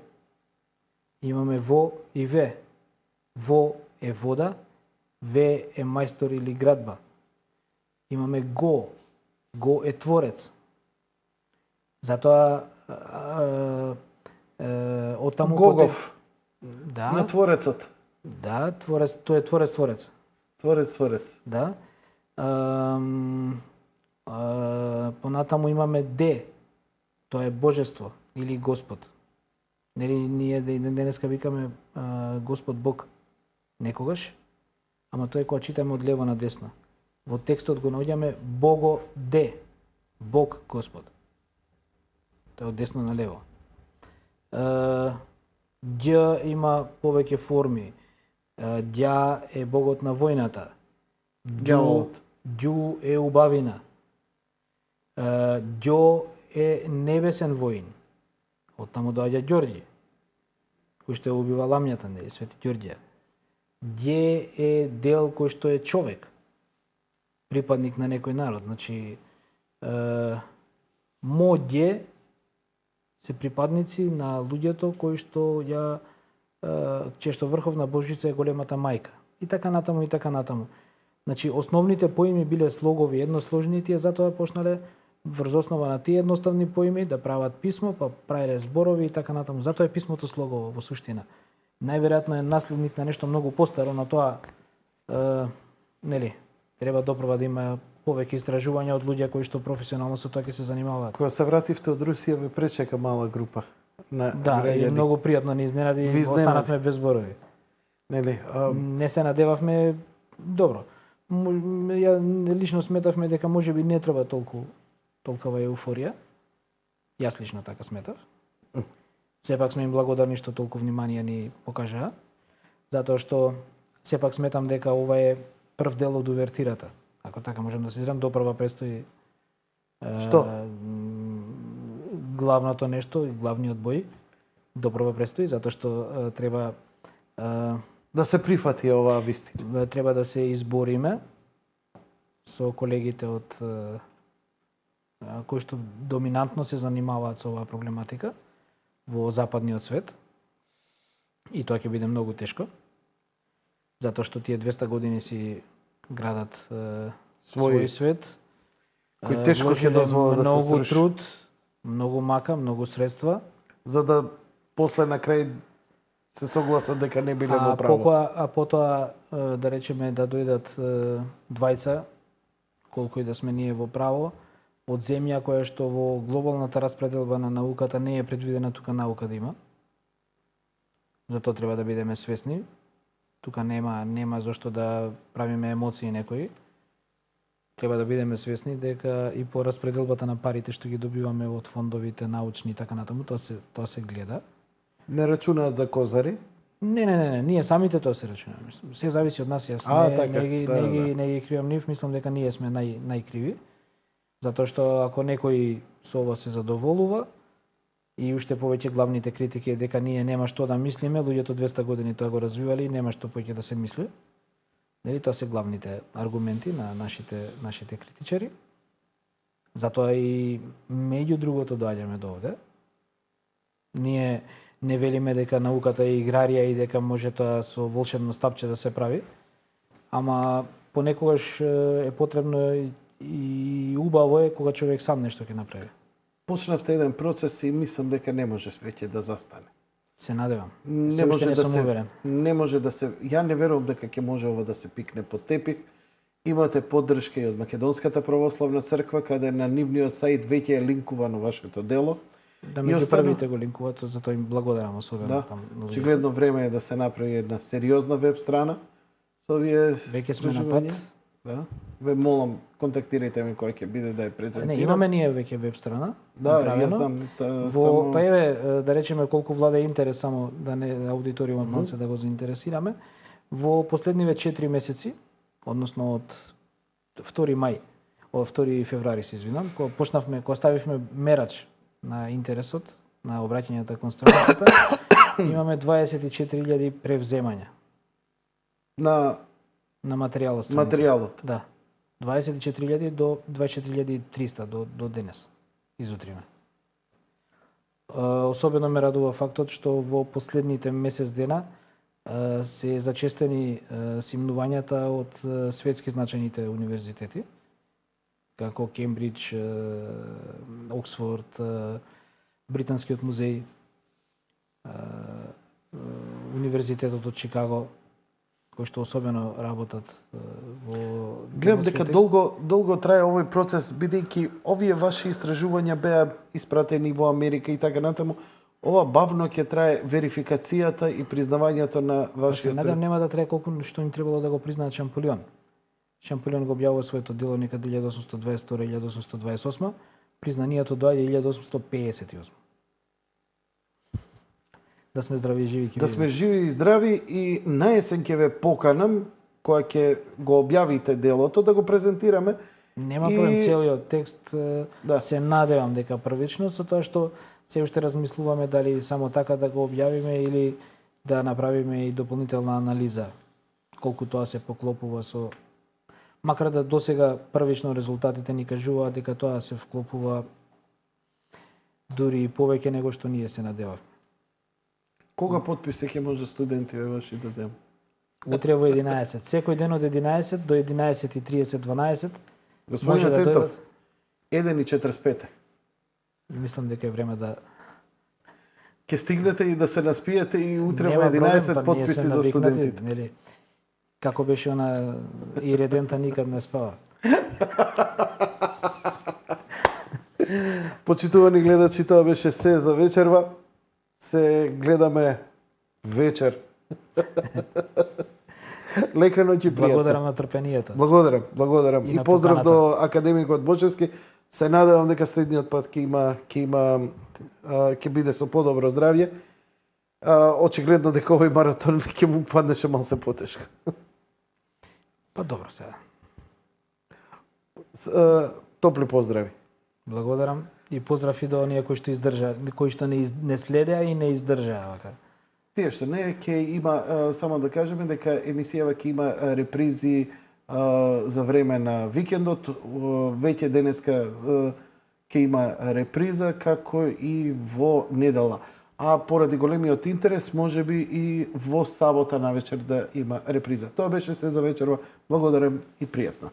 Имаме Во и Ве. Во е вода, Ве е мајстор или градба. Имаме Го. Го е творец. Затоа оттаму Гогов. Да. На творецот. Да, творец, тој е творец. Творец. Да. Понатаму имаме Д. Тоа е божество или Господ. Нели ние денеска викаме Господ Бог некогаш, ама тоа е кога читаме од лево на десно. Во текстот го наоѓаме Бого Д. Бог Господ. Тоа е од десно на лево. Ѓ има повеќе форми. Ѓа е богот на војната. Ѓу е убавина. Ѓо е небесен воин. Оттаму доаѓа Ѓорѓи, кој што убива ламјата, нели, Свети Ѓорѓија. Ѓе е дел кој што е човек, припадник на некој народ. Значи, моѓе се припадници на луѓето кои што чешто врховна божица е големата мајка. И така натаму. Значи, основните поими биле слогови, едносложни, тие затоа почнале врз основа на тие едноставни поими да прават писмо, па правиле зборови и така натаму. Затоа е писмото слогово во суштина. Најверојатно е наследник на нешто многу постаро, но тоа нели, треба допрва да има повеќе истражувања од луѓе кои што професионално со тоа ќе се занимаваат. Кога се вративте од Русија, ве пречека мала група на граѓани. Да, и многу пријатно ни изненади, останавме без зборови. Нели, не се надевавме добро. Ја лично сметавме дека можеби не треба толкова еуфорија. Јас лично така сметав. Сепак сме им благодарни што толку внимание ни покажаа, затоа што сепак сметам дека ова е прв дел од увертирата. Ако така можам да се изразам, допрва предстои што? Главното нешто, главниот бој, допрва предстои, затоа што треба да се прифати оваа вистина. Треба да се избориме со колегите од кои што доминантно се занимаваат со оваа проблематика во западниот свет. И тоа ќе биде многу тешко, затоа што тие 200 години си градат свој свет. Кој тешко ќе дозволи да се сруши. Многу труд, многу мака, многу средства. За да после на крај се согласат дека не биле во право. А потоа, да речеме, да дојдат двајца, колку и да сме ние во право, од земја која што во глобалната распределба на науката не е предвидена тука наука да има. Затоа треба да бидеме свесни. Тука нема зошто да правиме емоции некои. Треба да бидеме свесни дека и по распределбата на парите што ги добиваме од фондовите научни и така натаму, тоа се гледа. Не рачунаат за козари? Не, ние самите тоа се рачунаме. Се зависи од нас, јас не ги кривам нив, мислам дека ние сме најкриви. Затоа што ако некој со ова се задоволува, и уште повеќе главните критики е дека ние нема што да мислиме, луѓето 200 години тоа го развивали и нема што повеќе да се мисли. Нели, тоа се главните аргументи на нашите критичари. Затоа и меѓу другото доаѓаме до овде. Ние не велиме дека науката е играрија и дека може тоа со волшебно стапче да се прави, ама понекогаш е потребно и убаво е кога човек сам нешто ќе направи. Почнавте еден процес и мислам дека не може веќе да застане. Се надевам. Не може да се не може да се ја не верувам дека ќе може ова да се пикне под тепих. Имате поддршка и од Македонската православна црква, каде на нивниот сајт веќе е линкувано вашето дело. Да, меѓу првите го линкуваат, затоа им благодарам особено да, там. Очигледно време е да се направи една сериозна веб страна со овие веќе сме на пат. Да. Ве молам, контактирајте ме кој ќе биде да ја презентирам. Не, имаме ние веќе веб страна. Да, јас знам. Само... Па еве, да речеме колку владе интерес, само да не аудиториумот малце да го заинтересираме. Во последниве 4 месеци, односно од 2 мај, од 2 февруари се извинам, кога ставивме мерач на интересот, на обраќањата кон страницата, имаме 24.000 превземања. На материјалот. Материјалот. Да. 24.000 до 24.300 до денес, изутрина. Особено ме радува фактот што во последните месец дена се зачестени симнувањата од светски значајните универзитети, како Кембридж, Оксфорд, Британскиот музеј, Универзитетот од Чикаго, кои што особено работат во... Гледам дека долго трае овој процес, бидејќи овие ваши истражувања беа испратени во Америка и така натаму. Ова бавно ќе трае верификацијата и признавањето на вашиот... Се надам нема да трае колку што им требало да го признаат Шамполион. Шамполион го објавува своето дело некаде 1822-1828, признанието доаѓа 1858. Да сме здрави и живи ќе Да сме живи и здрави и на есен ќе ве поканам кога ќе го објавите делото да го презентираме. Нема проблем, целиот текст се надевам дека првично, со тоа што се уште размислуваме дали само така да го објавиме или да направиме и дополнителна анализа колку тоа се поклопува со... Макар да досега првично резултатите ни кажуваат дека тоа се вклопува дури и повеќе него што ние се надевавме. Кога подписи ќе може студенти ваши да земат? Утре во 11. Секој ден од 11 до 11:30, 12. Господин Тетов, 1:45. Мислам дека е време да... Ке стигнете и да се наспиете и утре во 11 подписи за студентите. Нели? Како беше она и редента никад не спава. Почитувани гледачи, тоа беше се за вечерва. Се гледаме вечер. Лека ноќ и пријатно. Благодарам на трпението. Благодарам. И поздрав до академикот Бочевски. Се надевам дека следниот пат ќе биде со подобро здравје. Очигледно дека овој маратон ќе му паднеше малце потешко. Па добро сега. Топли поздрави. Благодарам и поздрав и до оние кои што издржаа, кои што не следеа и не издржаа. Тие што не, ќе има, само да кажеме дека емисијава ќе има репризи за време на викендот. Веќе денеска ќе има реприза, како и во недела. А поради големиот интерес, можеби и во сабота навечер да има реприза. Тоа беше се за вечерва. Благодарам и пријатно.